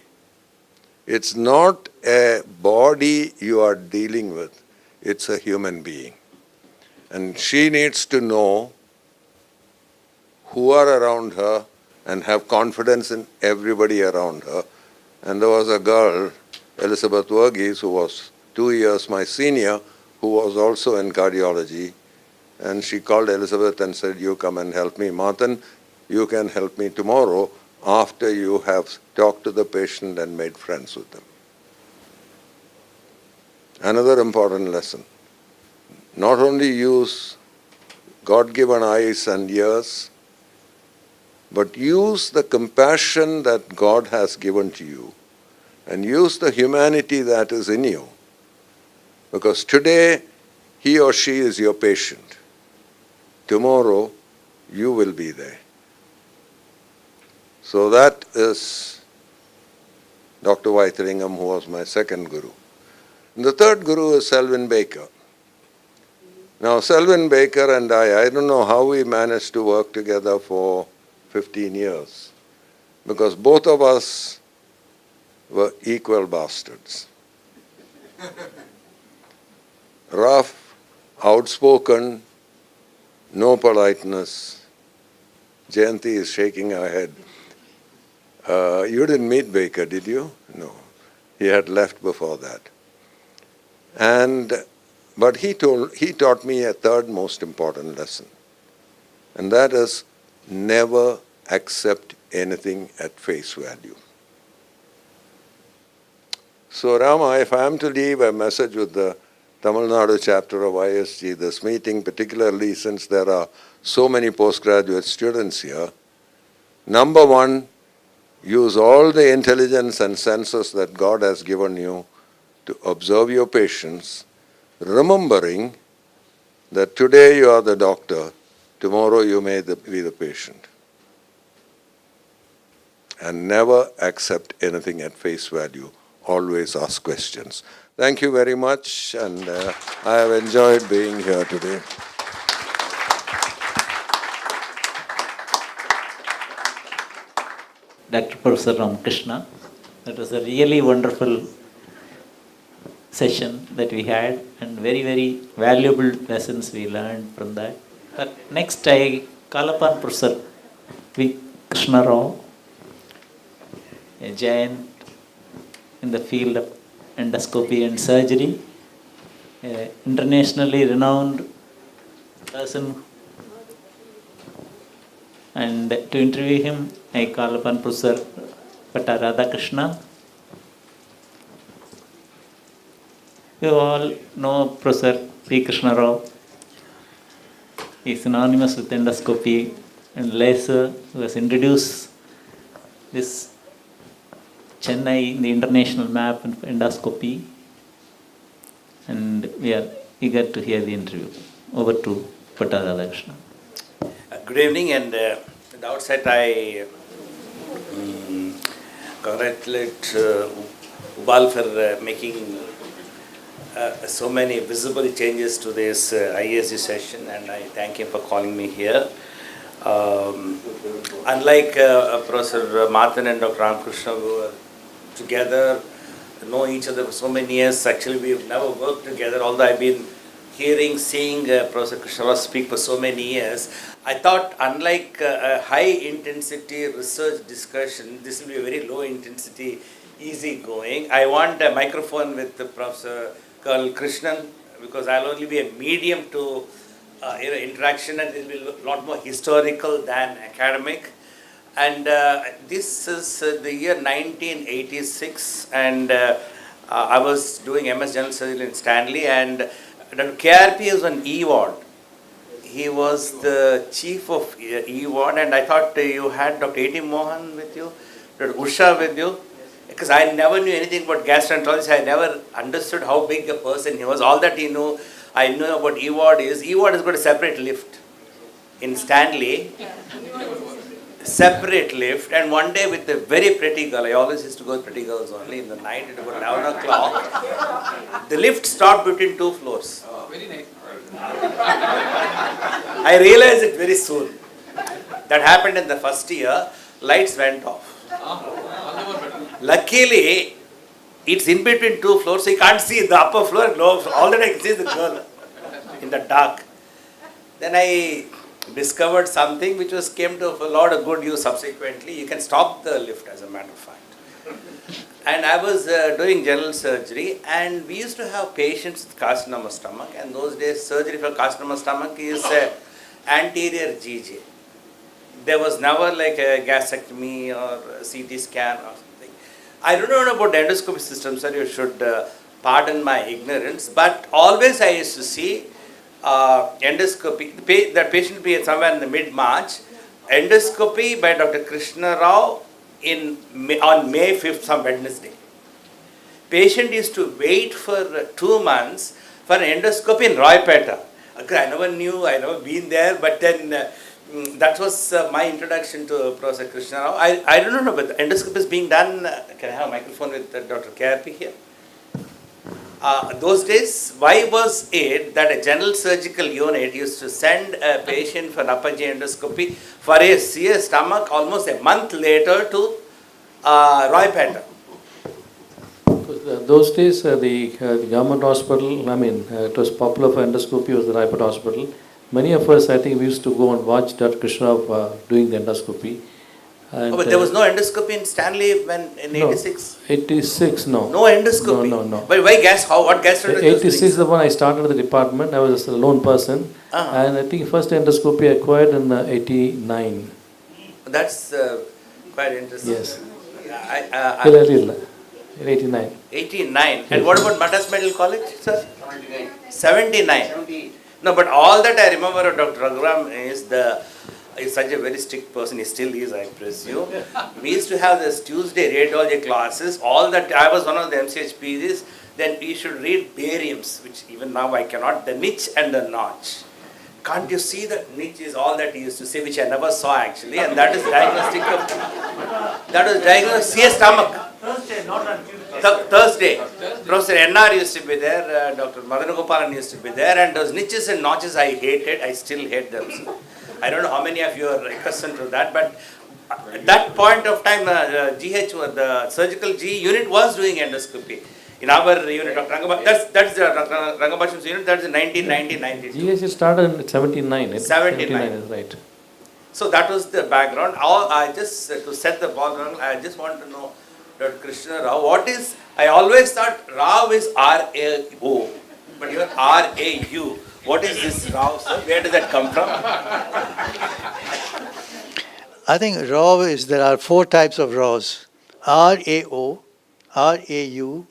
It's not a body you are dealing with, it's a human being. And she needs to know who are around her and have confidence in everybody around her. And there was a girl, Elizabeth Verghese, who was 2 years my senior, who was also in cardiology. And she called Elizabeth and said, you come and help me. Martin, you can help me tomorrow after you have talked to the patient and made friends with them. Another important lesson. Not only use God-given eyes and ears, but use the compassion that God has given to you and use the humanity that is in you. Because today, he or she is your patient. Tomorrow, you will be there. So that is Dr. Vaithalingam, who was my second guru. And the third guru is Selwyn Baker. Now, Selwyn Baker and I don't know how we managed to work together for 15 years, because both of us were equal bastards. Rough, outspoken, no politeness. Jayanti is shaking her head. You didn't meet Baker, did you? No. He had left before that. But he taught me a third most important lesson, and that is never accept anything at face value. So Rama, if I am to leave a message with the Tamil Nadu chapter of ISG, this meeting, particularly since there are so many postgraduate students here, number one, use all the intelligence and senses that God has given you to observe your patients, remembering that today you are the doctor, tomorrow you may be the patient. And never accept anything at face value. Always ask questions. Thank you very much, and I have enjoyed being here today. Dr. Professor Ramakrishna, that was a really wonderful session that we had, and very, very valuable lessons we learned from that. But next I call upon Professor V. Krishna Rao, a giant in the field of endoscopy and surgery, an internationally renowned person. And to interview him, I call upon Professor Patta Radhakrishna. You all know Professor P. Krishna Rao. He is synonymous with endoscopy and laser, who has introduced this Chennai in the international map of endoscopy. And we are eager to hear the interview. Over to Patta Radhakrishna. Good evening, and at the outset I congratulate Ubal for making so many visible changes to this ISG session, and I thank him for calling me here. Unlike Professor Martin and Dr. Ramakrishna, who were together, know each other for so many years, actually we've never worked together, although I've been seeing Professor Krishna speak for so many years. I thought, unlike a high-intensity research discussion, this will be a very low-intensity, easy-going. I want a microphone with Professor Colonel Krishnan, because I'll only be a medium to interaction, and it will be a lot more historical than academic. And this is the year 1986, and I was doing MS General Surgery in Stanley, and Dr. KRP was on E-Ward. He was the chief of E-Ward, and I thought you had Dr. A.T. Mohan with you, Dr. Usha with you, because I never knew anything about gastroenterology. I never understood how big a person he was. All that he knew, I knew about E-Ward is got a separate lift in Stanley. Separate lift, and one day with a very pretty girl, I always used to go with pretty girls only in the night at about 11 o'clock, the lift stopped between 2 floors. Very nice. I realized it very soon. That happened in the first year, lights went off. Luckily, it's in between 2 floors, so you can't see the upper floor and lower floor. All that I can see is the girl in the dark. Then I discovered something which came to a lot of good use subsequently. You can stop the lift, as a matter of fact. And I was doing general surgery, and we used to have patients with carcinoma stomach, and those days surgery for carcinoma stomach is anterior GJ. There was never like a gastrectomy or a CT scan or something. I don't know about the endoscopy system, sir. You should pardon my ignorance, but always I used to see endoscopy, the patient be somewhere in the mid-March, endoscopy by Dr. Krishna Rao on May 5th, some Wednesday. Patient used to wait for 2 months for an endoscopy in Roypeta. I never knew, I never been there, but then that was my introduction to Professor Krishna Rao. I don't know, but the endoscopy is being done. Can I have a microphone with Dr. KRP here? Those days, why was it that a general surgical unit used to send a patient for upper GI endoscopy for a CS stomach almost a month later to Roypeta? Those days, the government hospital, it was popular for endoscopy, was the Roypeta hospital. Many of us, I think, we used to go and watch Dr. Krishna doing the endoscopy. And, Oh, but there was no endoscopy in Stanley when in no, 86? 86, no. No endoscopy? No. But why gas? What gas? 86 the one I started the department. I was a lone person. Uh-huh. And I think first endoscopy acquired in 89. That's quite interesting. Yes. In 89. 89. And what about Madras Medical College, sir? 79. No, but all that I remember of Dr. Raghuram is such a very strict person. He still is, I presume. We used to have this Tuesday radiology classes. All that I was one of the MCHPs. Then we should read bariums, which even now I cannot. The niche and the notch. Can't you see that niche is all that he used to say, which I never saw actually, and that is diagnostic of, that was diagnosed CS stomach. Thursday, not on Tuesday. Thursday. Professor NR used to be there, Dr. Madan Gopalan used to be there, and those niches and notches I hated, I still hate them. So, I don't know how many of you are accustomed to that, but at that point of time, GH, the surgical G unit was doing endoscopy. In our unit, Dr. Rangabhash, that's Dr. Rangabhash's unit, that's in 1992. GH started in 79. 79 is right. So that was the background. I just, to set the background, I just want to know, Dr. Krishna Rao, what is, I always thought Rao is R-A-O, but you are R-A-U. What is this Rao, sir? Where does that come from? I think RAW is, there are 4 types of RAWs. R-A-O, R-A-U,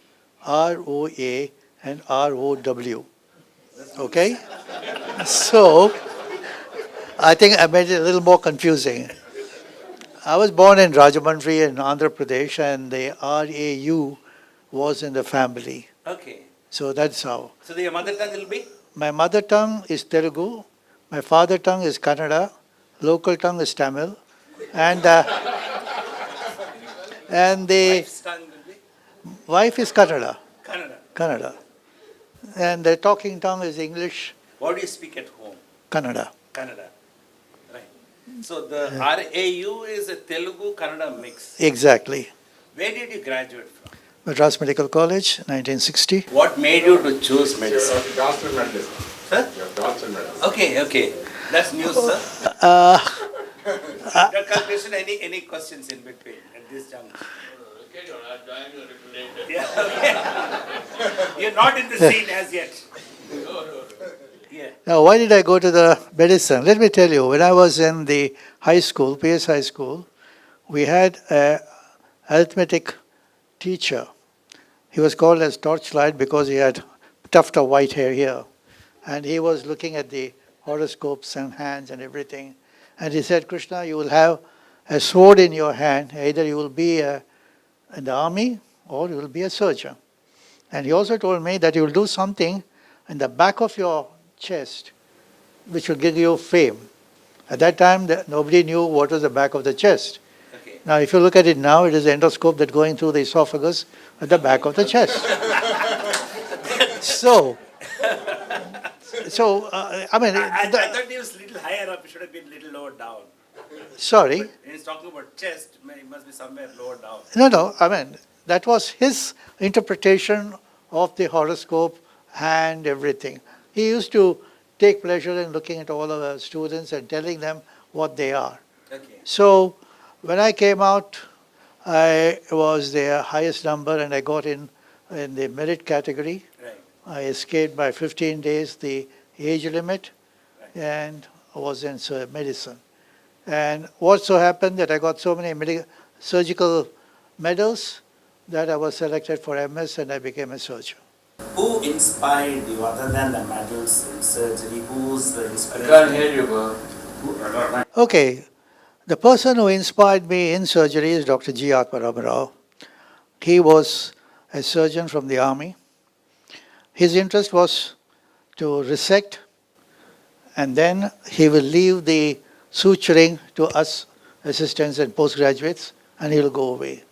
R-O-A, and R-O-W. Okay? So, I think I made it a little more confusing. I was born in Rajahmundry in Andhra Pradesh, and the R-A-U was in the family. Okay. So that's how. So your mother tongue will be? My mother tongue is Telugu, my father tongue is Kannada, local tongue is Tamil, and the Wife's tongue will be? wife is Kannada. Kannada. Kannada. And the talking tongue is English, What do you speak at home? Kannada. Kannada. Right. So the R-A-U is a Telugu Kannada mix. Exactly. Where did you graduate from? Madras Medical College, 1960. What made you to choose medicine? Johnson medalist. Sir? Johnson medalist. Okay. That's news, sir. Dr. Krishnan, any questions in between at this juncture? Yeah, okay. You're not in the scene as yet. Yeah. Now, why did I go to the medicine? Let me tell you, when I was in the high school, PS High School, we had an arithmetic teacher. He was called as Torchlight because he had tuft of white hair here. And he was looking at the horoscopes and hands and everything. And he said, Krishna, you will have a sword in your hand. Either you will be in the army or you will be a surgeon. And he also told me that you will do something in the back of your chest, which will give you fame. At that time, nobody knew what was the back of the chest. Okay. Now, if you look at it now, it is an endoscope that's going through the esophagus at the back of the chest. So, I mean... I thought he was a little higher up, he should have been a little lower down. Sorry? When he's talking about chest, he must be somewhere lower down. No, I mean, that was his interpretation of the horoscope and everything. He used to take pleasure in looking at all of the students and telling them what they are. Okay. So, when I came out, I was the highest number and I got in the merit category. Right. I escaped by 15 days the age limit and I was in medicine. And what so happened that I got so many surgical medals that I was selected for MS and I became a surgeon. Who inspired you other than the medals in surgery? Who's the inspiration? I can't hear you, bro. Okay, the person who inspired me in surgery is Dr. G. Atmarama Rao. He was a surgeon from the army. His interest was to resect and then he will leave the suturing to us assistants and postgraduates and he will go away.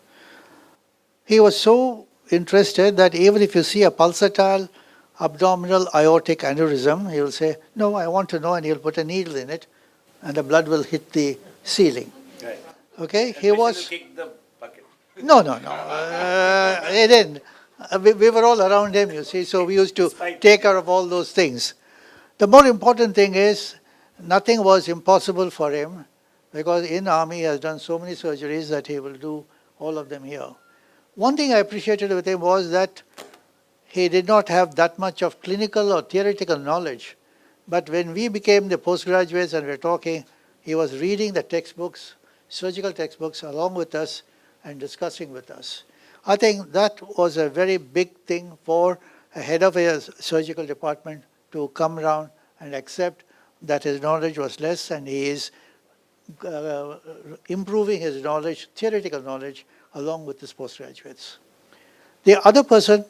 He was so interested that even if you see a pulsatile abdominal aortic aneurysm, he will say, no, I want to know, and he'll put a needle in it and the blood will hit the ceiling. Right. Okay, That he patient was... will kick the bucket. No. He didn't. We were all around him, you see, so we used to take care of all those things. The more important thing is, nothing was impossible for him because in army he has done so many surgeries that he will do all of them here. One thing I appreciated with him was that he did not have that much of clinical or theoretical knowledge, but when we became the postgraduates and we were talking, he was reading the textbooks, surgical textbooks, along with us and discussing with us. I think that was a very big thing for a head of a surgical department to come around and accept that his knowledge was less and he is improving his knowledge, theoretical knowledge, along with his postgraduates. The other person,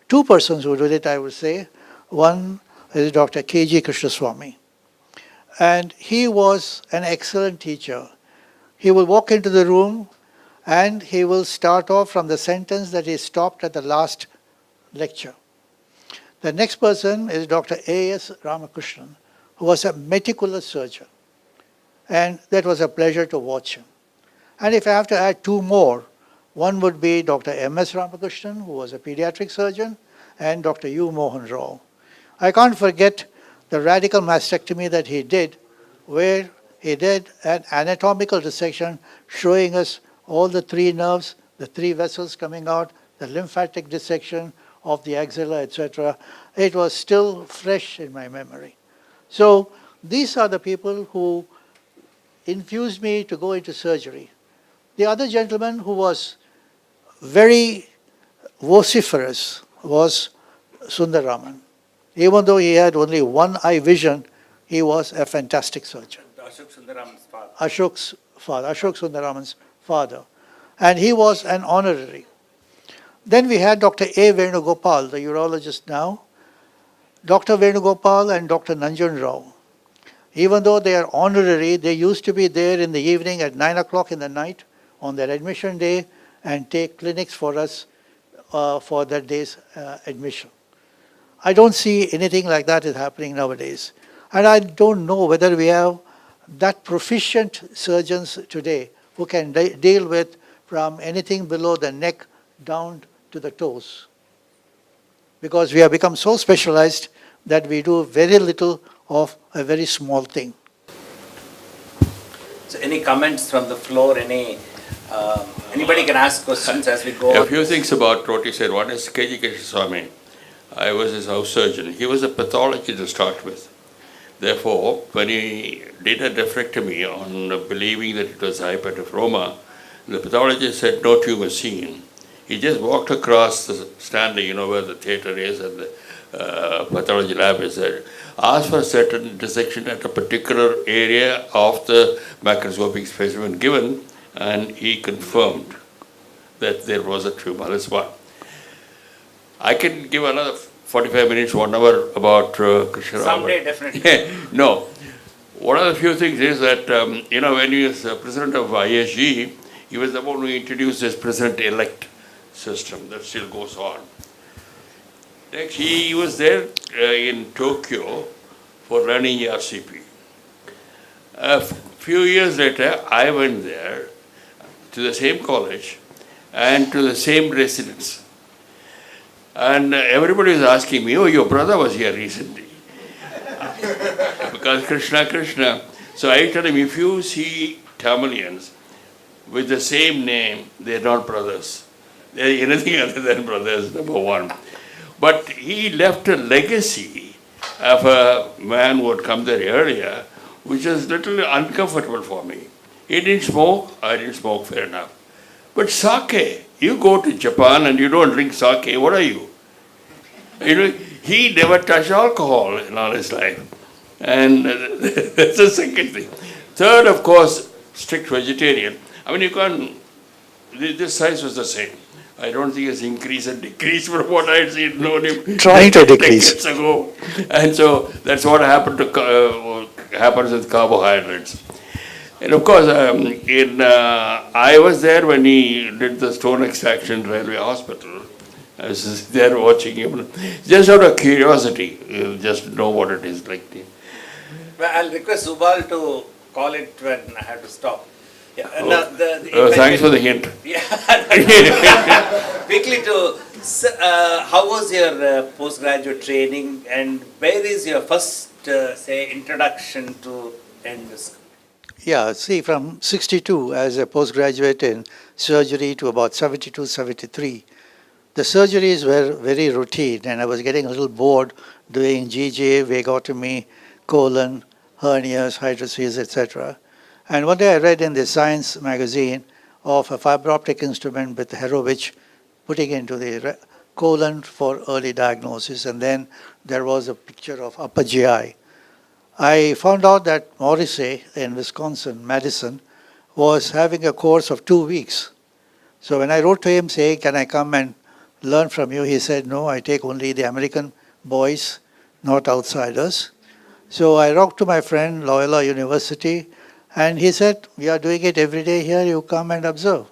two persons who did it, I would say. One is Dr. K.G. Krishnaswamy. And he was an excellent teacher. He will walk into the room and he will start off from the sentence that he stopped at the last lecture. The next person is Dr. A.S. Ramakrishnan, who was a meticulous surgeon. And that was a pleasure to watch him. And if I have to add two more, one would be Dr. M.S. Ramakrishnan, who was a pediatric surgeon, and Dr. U. Mohan Rao. I can't forget the radical mastectomy that he did, where he did an anatomical dissection showing us all the three nerves, the three vessels coming out, the lymphatic dissection of the axilla, etc. It was still fresh in my memory. So these are the people who infused me to go into surgery. The other gentleman who was very vociferous was Sundaraman. Even though he had only one eye vision, he was a fantastic surgeon. Ashok Sundaraman's father. Ashok's father, Ashok Sundaraman's father. And he was an honorary. Then we had Dr. A. Venugopal, the urologist now. Dr. Venugopal and Dr. Nanjan Rao. Even though they are honorary, they used to be there in the evening at 9 o'clock in the night on their admission day and take clinics for us for that day's admission. I don't see anything like that is happening nowadays. And I don't know whether we have that proficient surgeons today who can deal with from anything below the neck down to the toes. Because we have become so specialized that we do very little of a very small thing. So any comments from the floor? Anybody can ask questions as we go on. A few things about what you said. One is K.G. Krishnaswamy. I was his house surgeon. He was a pathologist to start with. Therefore, when he did a nephrectomy on believing that it was hypertrophroma, the pathologist said no tumor seen. He just walked across the standing, where the theatre is and the pathology lab is there, asked for a certain dissection at a particular area of the macroscopic specimen given, and he confirmed that there was a tumor. That's one. I can give another 45 minutes, 1 hour about Krishna Rao. Someday, definitely. No. One of the few things is that, when he was president of ISG, he was the one who introduced this president-elect system that still goes on. Next, he was there in Tokyo for running RCP. A few years later, I went there to the same college and to the same residence. And everybody was asking me, oh, your brother was here recently. Because Krishna. So I tell him, if you see Tamilians with the same name, they're not brothers. They're anything other than brothers, number one. But he left a legacy of a man who had come there earlier, which was a little uncomfortable for me. He didn't smoke, I didn't smoke, fair enough. But sake, you go to Japan and you don't drink sake, what are you? He never touched alcohol in all his life. And that's the second thing. Third, of course, strict vegetarian. I mean, you can't, this size was the same. I don't think it's increased and decreased from what I had seen known him. Trying to decrease. Decades ago. And so that's what happened happens with carbohydrates. And of course, I was there when he did the stone extraction railway hospital. I was there watching him. Just out of curiosity, just know what it is like. Well, I'll request Subal to call it when I have to stop. Yeah, thanks for the hint. Yeah. Quickly how was your postgraduate training and where is your first, introduction to endoscopy? Yeah, see, from 62 as a postgraduate in surgery to about 72, 73, the surgeries were very routine and I was getting a little bored doing GJ, vagotomy, colon, hernias, hydrocele, etc. And one day I read in the Science magazine of a fiber optic instrument with Herovich putting into the colon for early diagnosis, and then there was a picture of upper GI. I found out that Morrissey in Wisconsin, Madison, was having a course of 2 weeks. So when I wrote to him saying, can I come and learn from you, he said, no, I take only the American boys, not outsiders. So I wrote to my friend, Loyola University, and he said, we are doing it every day here, you come and observe.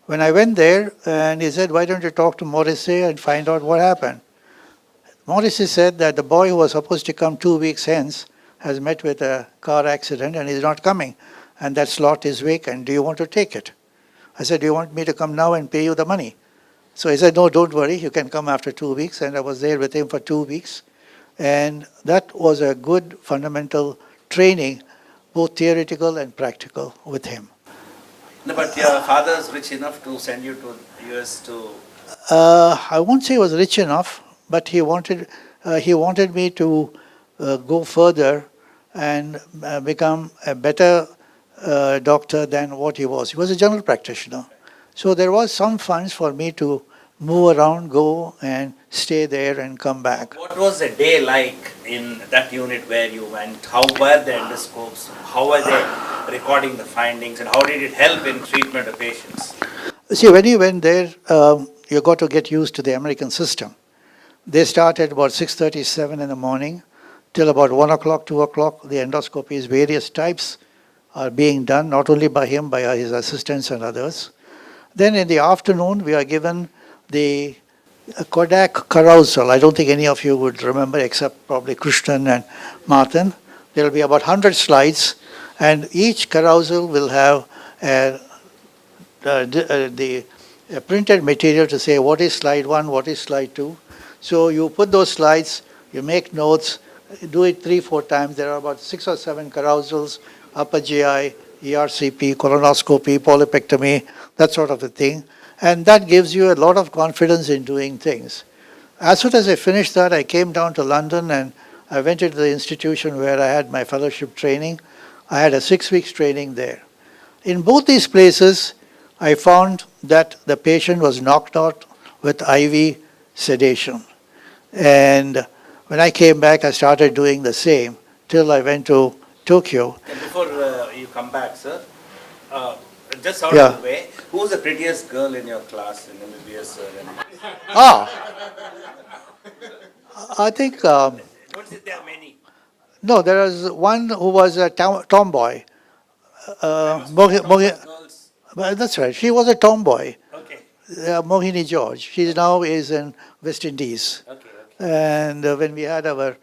When I went there, and he said, why don't you talk to Morrissey and find out what happened? Morrissey said that the boy who was supposed to come 2 weeks hence has met with a car accident and is not coming, and that slot is vacant. Do you want to take it? I said, do you want me to come now and pay you the money? So he said, no, don't worry, you can come after 2 weeks. And I was there with him for 2 weeks. And that was a good fundamental training, both theoretical and practical, with him. No, but your father is rich enough to send you to US to... I won't say he was rich enough, but he wanted me to go further and become a better doctor than what he was. He was a general practitioner. So there was some funds for me to move around, go and stay there and come back. What was the day like in that unit where you went? How were the endoscopes? How were they recording the findings, and how did it help in treatment of patients? See, when you went there, you got to get used to the American system. They start at about 6:37 in the morning till about 1 o'clock, 2 o'clock. The endoscopies, various types, are being done, not only by him, by his assistants and others. Then in the afternoon, we are given the Kodak carousel. I don't think any of you would remember except probably Krishnan and Martin. There will be about 100 slides, and each carousel will have a printed material to say what is slide 1, what is slide 2. So you put those slides, you make notes, do it 3-4 times. There are about 6 or 7 carousels, upper GI, ERCP, colonoscopy, polypectomy, that sort of a thing. And that gives you a lot of confidence in doing things. As soon as I finished that, I came down to London and I went into the institution where I had my fellowship training. I had a 6 weeks training there. In both these places, I found that the patient was knocked out with IV sedation. And when I came back, I started doing the same till I went to Tokyo. And before you come back, sir, just out Yeah. of the way, who was the prettiest girl in your class in MBBS? I think, Don't say there are many. no, there was one who was a tomboy. Girls. That's right, she was a tomboy. Okay, Mohini George. She now is in West Indies. okay. And when we had our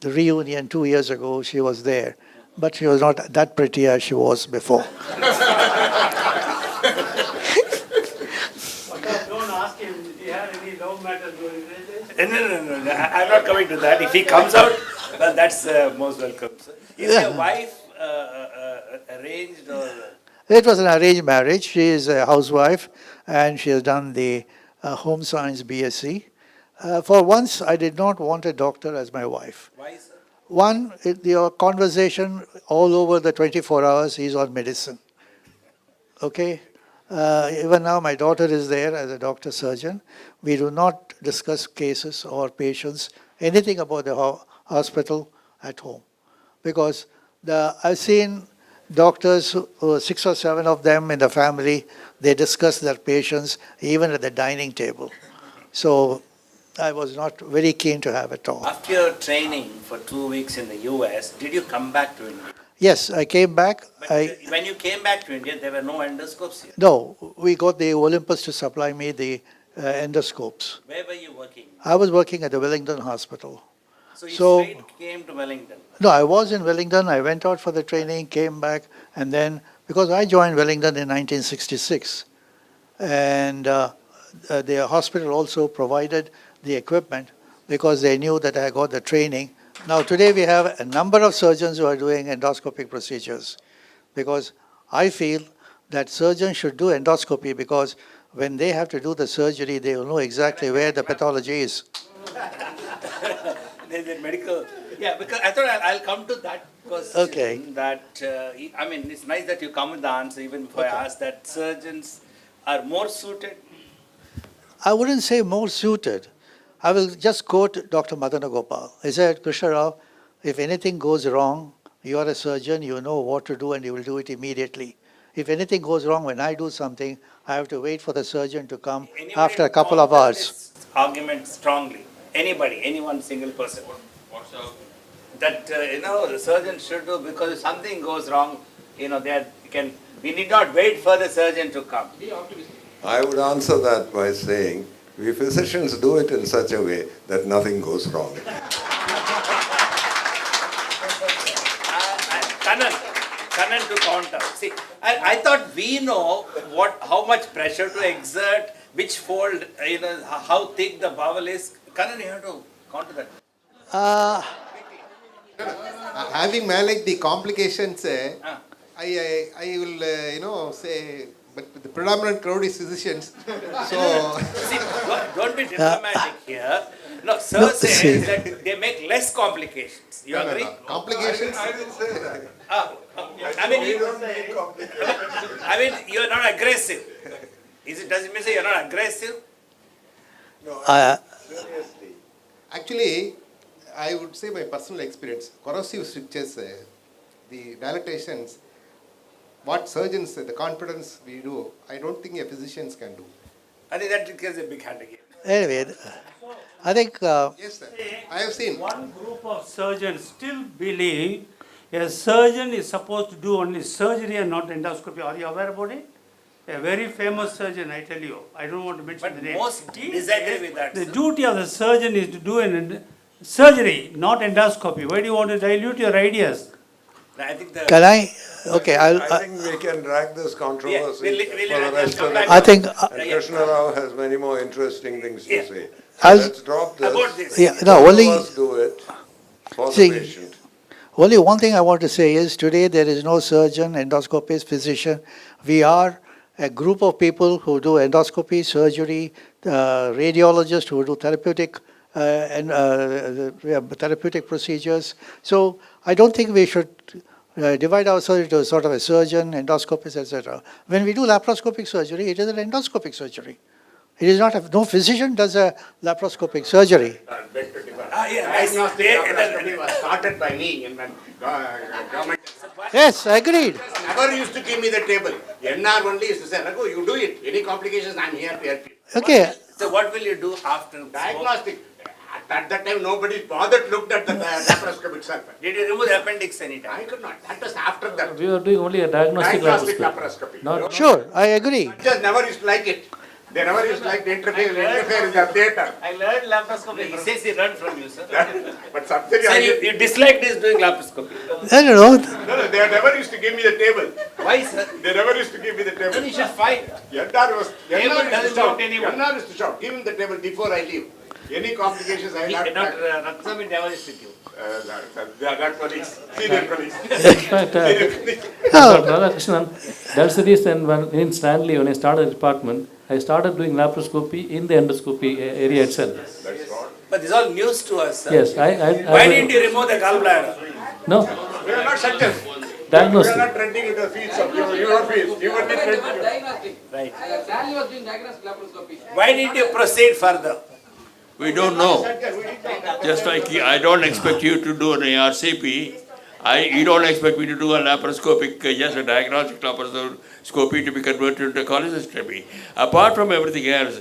reunion 2 years ago, she was there. But she was not that pretty as she was before. Don't ask him, did he have any love matters going No. I'm not coming to that. If he comes out, well, that's most welcome, sir. Is your wife arranged or... It was an arranged marriage. She is a housewife and she has done the home science BSc. For once, I did not want a doctor as my wife. Why, sir? One, your conversation all over the 24 hours is on medicine. Okay? Even now, my daughter is there as a doctor surgeon. We do not discuss cases or patients, anything about the hospital at home. Because I've seen doctors, 6 or 7 of them in the family, they discuss their patients even at the dining table. So I was not very keen to have it all. After your training for 2 weeks in the US, did you come back to India? Yes, I came back. But when you came back to India, there were no endoscopes here. No, we got the Olympus to supply me the endoscopes. Where were you working? I was working at the Wellington Hospital. So you So- straight came to Wellington. No, I was in Wellington. I went out for the training, came back, and then, because I joined Wellington in 1966, and the hospital also provided the equipment because they knew that I got the training Now, today we have a number of surgeons who are doing endoscopic procedures because I feel that surgeons should do endoscopy because when they have to do the surgery, they will know exactly where the pathology is. The medical, yeah, because I thought I'll come to that because Okay. I mean, it's nice that you come with the answer even before I ask that surgeons are more suited. I wouldn't say more suited. I will just quote Dr. Madana Gopal. He said, Krishna Rao, if anything goes wrong, you are a surgeon, you know what to do and you will do it immediately. If anything goes wrong when I do something, I have to wait for the surgeon to come Anybody after a couple of counter hours. this argument strongly. Anybody, any one single person. That the surgeon should do because if something goes wrong, we need not wait for the surgeon to come. I would answer that by saying, we physicians do it in such a way that nothing goes wrong. Kanan to counter. See, I thought we know how much pressure to exert, which fold, how thick the bowel is. Kanan, you have to counter that. Having managed the complications, I will, say, but the predominant crowd is physicians. So, See, don't be diplomatic here. No, sir says that they make less complications. You agree? complications. I mean, you're not aggressive. Does it mean say you're not aggressive? Actually, I would say my personal experience, corrosive strictures, the dilatations, what surgeons, the confidence we do, I don't think a physicians can do. I think that requires a big hand again. Anyway, I think Yes, sir. I have seen. One group of surgeons still believe a surgeon is supposed to do only surgery and not endoscopy. Are you aware about it? A very famous surgeon, I tell you. I don't want to mention But the name. most He disagree says with that, The sir. duty of the surgeon is to do surgery, not endoscopy. Why do you want to dilute your ideas? I think the. can I? Okay, I think we can drag this controversy we'll for the rest of the I think And Krishna Rao has many more interesting things to Yeah. say. I'll- Let's drop this. About this. yeah, no, All of only us do it for the See, patient. Only one thing I want to say is today there is no surgeon, endoscopist, physician. We are a group of people who do endoscopy, surgery, radiologists who do therapeutic therapeutic procedures. So I don't think we should divide ourselves into sort of a surgeon, endoscopist, etc. When we do laparoscopic surgery, it is an endoscopic surgery. It is not no physician does a laparoscopic surgery. Nice. Started by me in my government. Yes, agreed. Never used to give me the table. NR only used to say, Raghu, you do it. Any complications, I'm here to help you. Okay. So what will you do after? Diagnostic. At that time, nobody bothered looked at the laparoscopic surgery. Did you remove the appendix anytime? I could not. That was after that. We are doing only a diagnostic Diagnostic laparoscopy. laparoscopy. Not Sure, I agree. Just never used to like it. They never used to like to interfere in the theatre. I learned laparoscopy. He says he learned from you, sir. But surgery, Sir, you disliked this doing laparoscopy. I don't know. no, they never used to give me the table. Why, sir? They never used to give me the table. Then you should fight. NR was Table NR used doesn't to shout. count anyone. NR used to shout. Give him the table before I leave. Any complications I have. Dr. Raksami never is with you. They are not colleagues, senior colleagues. in fact, Radhakrishnan, that's the reason when in Stanley, when I started the department, I started doing laparoscopy in the endoscopy area itself. But this is all news to us, sir. Yes, Why didn't you remove the gallbladder? No, We are not surgeons. We are diagnostic. not trending with the fields of your field. You were not trending. Right. Why didn't you proceed further? We don't know. Just like I don't expect you to do an ARCP, you don't expect me to do a laparoscopic, just a diagnostic laparoscopy to be converted into cholecystectomy. Apart from everything else,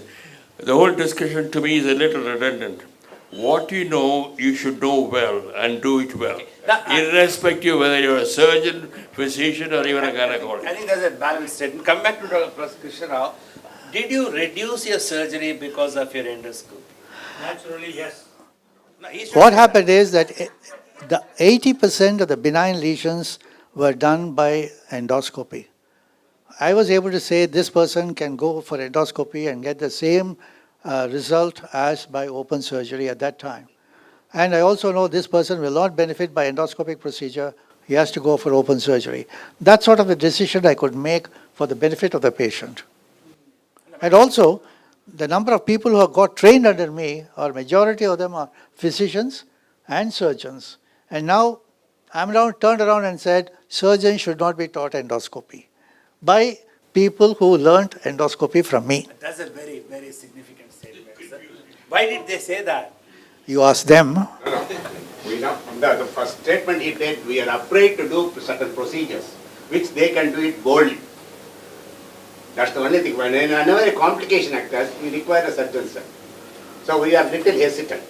the whole discussion to me is a little redundant. What you know, you should know well and do it well. Irrespective whether you're a surgeon, physician, or even a gynecologist. I think there's a balanced statement. Come back to Dr. Krishna Rao. Did you reduce your surgery because of your endoscopy? Naturally, yes. No, he should- What happened is that the 80% of the benign lesions were done by endoscopy. I was able to say this person can go for endoscopy and get the same result as by open surgery at that time. And I also know this person will not benefit by endoscopic procedure. He has to go for open surgery. That sort of a decision I could make for the benefit of the patient. And also, the number of people who have got trained under me, or majority of them are physicians and surgeons. And now I'm now turned around and said, surgeons should not be taught endoscopy by people who learnt endoscopy from me. That's a very, very significant statement, sir. Why did they say that? You ask them. We know, the first statement he did, we are afraid to do certain procedures, which they can do it boldly. That's the only thing. Whenever a complication occurs, we require a surgeon, sir. So we are little hesitant.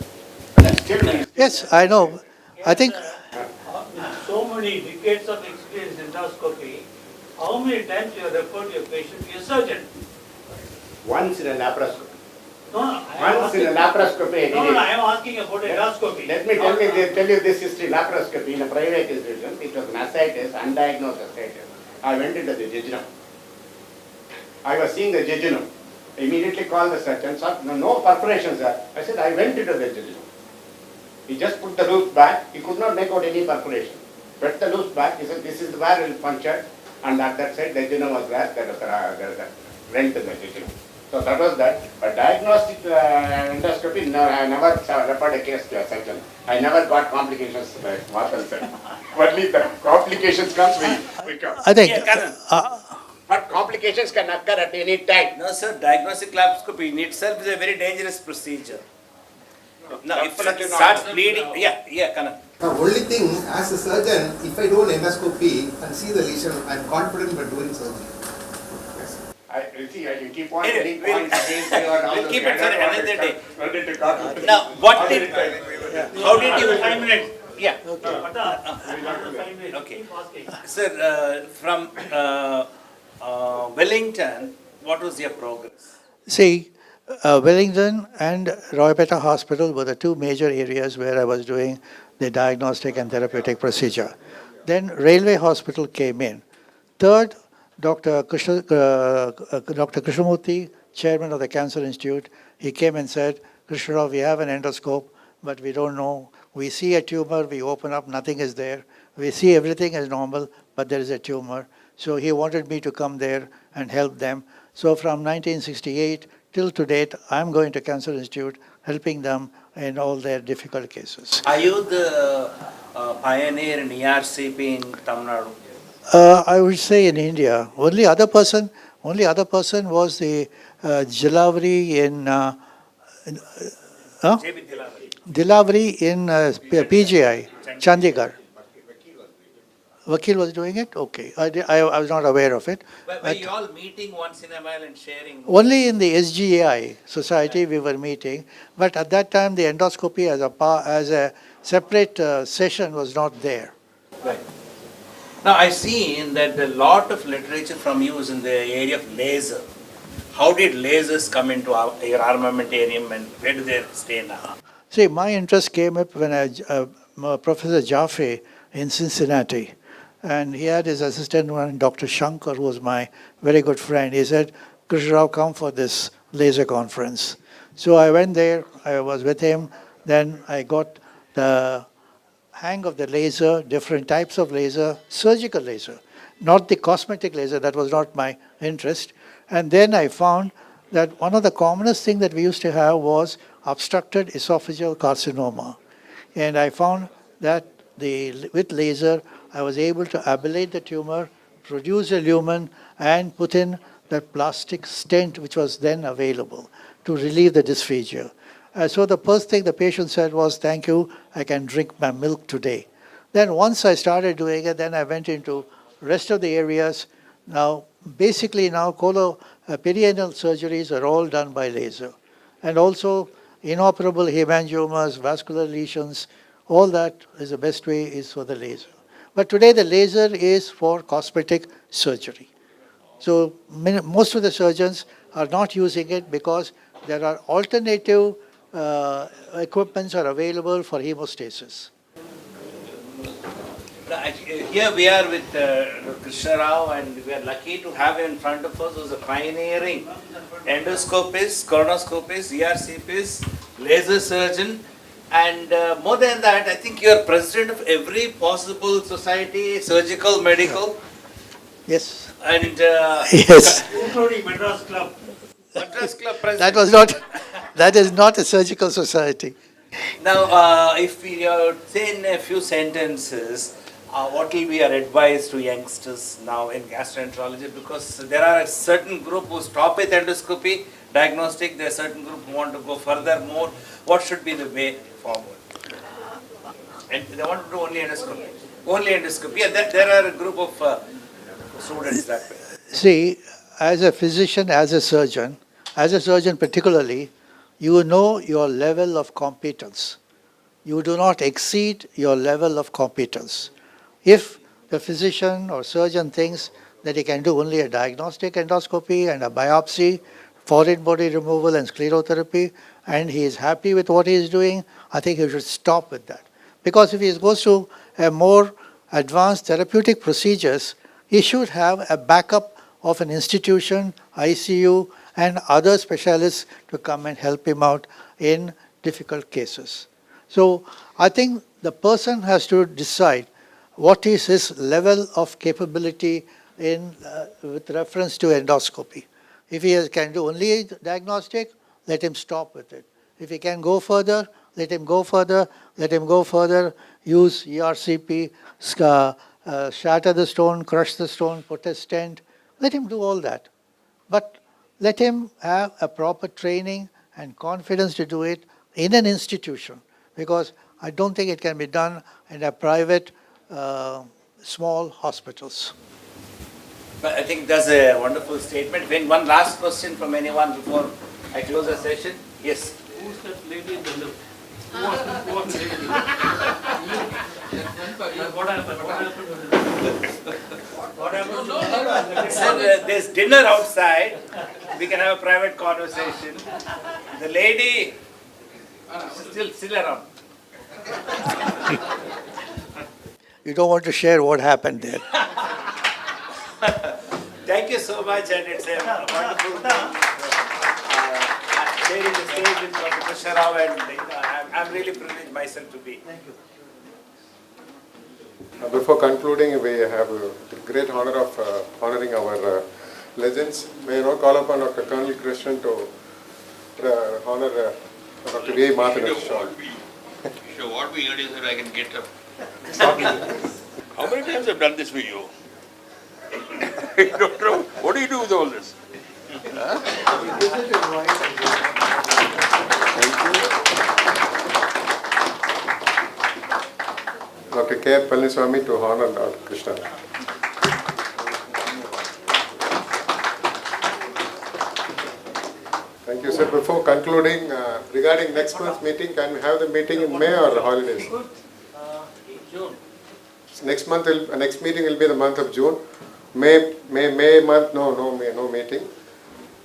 But still we... Yes, I know. I think With so many decades of experience in endoscopy, how many times you have referred your patient to a surgeon? Once in a laparoscopy. No, I am Once in a asking, laparoscopy. no, I am asking about endoscopy. Let me tell you this history. Laparoscopy in a private institution, it was an ascites, undiagnosed ascites. I went into the jejunum. I was seeing the jejunum. Immediately called the surgeon, sir, no perforation, sir. I said, I went into the jejunum. He just put the loop back. He could not make out any perforation. Put the loop back. He said, this is where it will puncture. And at that side, the jejunum was there. There was a rent in the jejunum. So that was that. But diagnostic endoscopy, no, I never referred a case to a surgeon. I never got complications like Martha said. Only the complications comes, we come. I think But complications can occur at any time. No, sir, diagnostic laparoscopy in itself is a very dangerous procedure. Now, if it starts bleeding, Kanan. The only thing, as a surgeon, if I do an endoscopy and see the lesion, I'm confident about doing surgery. You keep on getting points against you or We'll keep it for another day. day. Now, how did you find it? Yeah. Okay. Sir, from Wellington, what was your progress? See, Wellington and Roypeta Hospital were the two major areas where I was doing the diagnostic and therapeutic procedure. Then Railway Hospital came in. Third, Dr. Krishnamurthy, chairman of the Cancer Institute, he came and said, Krishna Rao, we have an endoscope, but we don't know. We see a tumor, we open up, nothing is there. We see everything as normal, but there is a tumor. So he wanted me to come there and help them. So from 1968 till to date, I'm going to Cancer Institute, helping them in all their difficult cases. Are you the pioneer in ERCP in Tamil Nadu? I would say in India. Only other person was the Dilavari in JB Dilavari. Dilavari in PGI, Chandigarh. Vakil was doing it? Okay. I was not aware of it. But were you all meeting once in a while and sharing? Only in the SGAI society we were meeting, but at that time the endoscopy as a separate session was not there. Right. Now I see in that a lot of literature from you is in the area of laser. How did lasers come into your armamentarium and where do they stay now? See, my interest came up when Professor Jaffe in Cincinnati, and he had his assistant, Dr. Shankar, who was my very good friend. He said, Krishna Rao, come for this laser conference. So I went there, I was with him, then I got the hang of the laser, different types of laser, surgical laser, not the cosmetic laser, that was not my interest. And then I found that one of the commonest things that we used to have was obstructed esophageal carcinoma. And I found that with laser, I was able to ablate the tumor, produce a lumen, and put in that plastic stent which was then available to relieve the dysphagia. So the first thing the patient said was, thank you, I can drink my milk today. Then once I started doing it, then I went into rest of the areas. Now, basically now, perianal surgeries are all done by laser. And also, inoperable hemangiomas, vascular lesions, all that is the best way is for the laser. But today the laser is for cosmetic surgery. So most of the surgeons are not using it because there are alternative equipments are available for hemostasis. Here we are with Krishna Rao, and we are lucky to have him in front of us who's a pioneering endoscopist, colonoscopist, ERCPist, laser surgeon, And more than that, I think you are president of every possible society, surgical, medical, Yes. and Yes. Including Madras Club. Madras Club president. That is not a surgical society. Now, if we say in a few sentences, what will be your advice to youngsters now in gastroenterology? Because there are a certain group who stop with endoscopy, diagnostic, there are a certain group who want to go further more. What should be the way forward? And they want to do only endoscopy. Only endoscopy. And there are a group of students that way. See, as a physician, as a surgeon particularly, you know your level of competence. You do not exceed your level of competence. If the physician or surgeon thinks that he can do only a diagnostic endoscopy and a biopsy, foreign body removal and sclerotherapy, and he is happy with what he is doing, I think he should stop with that. Because if he goes to a more advanced therapeutic procedures, he should have a backup of an institution, ICU, and other specialists to come and help him out in difficult cases. So I think the person has to decide what is his level of capability in with reference to endoscopy. If he can do only diagnostic, let him stop with it. If he can go further, let him go further. Let him go further, use ERCP, shatter the stone, crush the stone, put a stent. Let him do all that. But let him have a proper training and confidence to do it in an institution, because I don't think it can be done in a private, small hospitals. But I think that's a wonderful statement. When one last question from anyone before I close the session. Yes. Who's that lady in the lift? Who was the lady? What happened? What happened? Sir, there's dinner outside. We can have a private conversation. The lady still around. You don't want to share what happened there. Thank you so much, and it's a wonderful thing. Sharing the stage with Dr. Krishna Rao, and I'm really privileged myself to be. Thank you. Before concluding, we have the great honor of honoring our legends. May I now call upon Dr. Colonel Krishnan to honor Dr. V. Martin. So what we heard is that I can get up. How many times I've done this for you? I don't know. What do you do with all this? Dr. K. Palaniswamy to honor Dr. Krishna. Thank you, sir. Before concluding, regarding next month's meeting, can we have the meeting in May or holidays? June. Next meeting will be the month of June. May month, no meeting.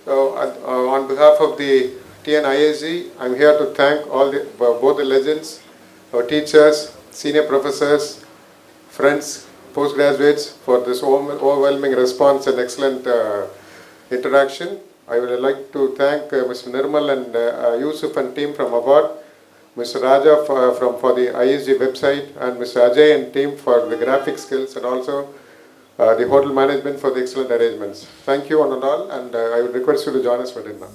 So on behalf of the TNIAG, I'm here to thank both the legends, our teachers, senior professors, friends, postgraduates for this overwhelming response and excellent interaction. I would like to thank Mr. Nirmal and Yusuf and team from ABOT, Mr. Raja for the ISG website, and Mr. Ajay and team for the graphic skills, and also the hotel management for the excellent arrangements. Thank you one and all, and I would request you to join us for dinner.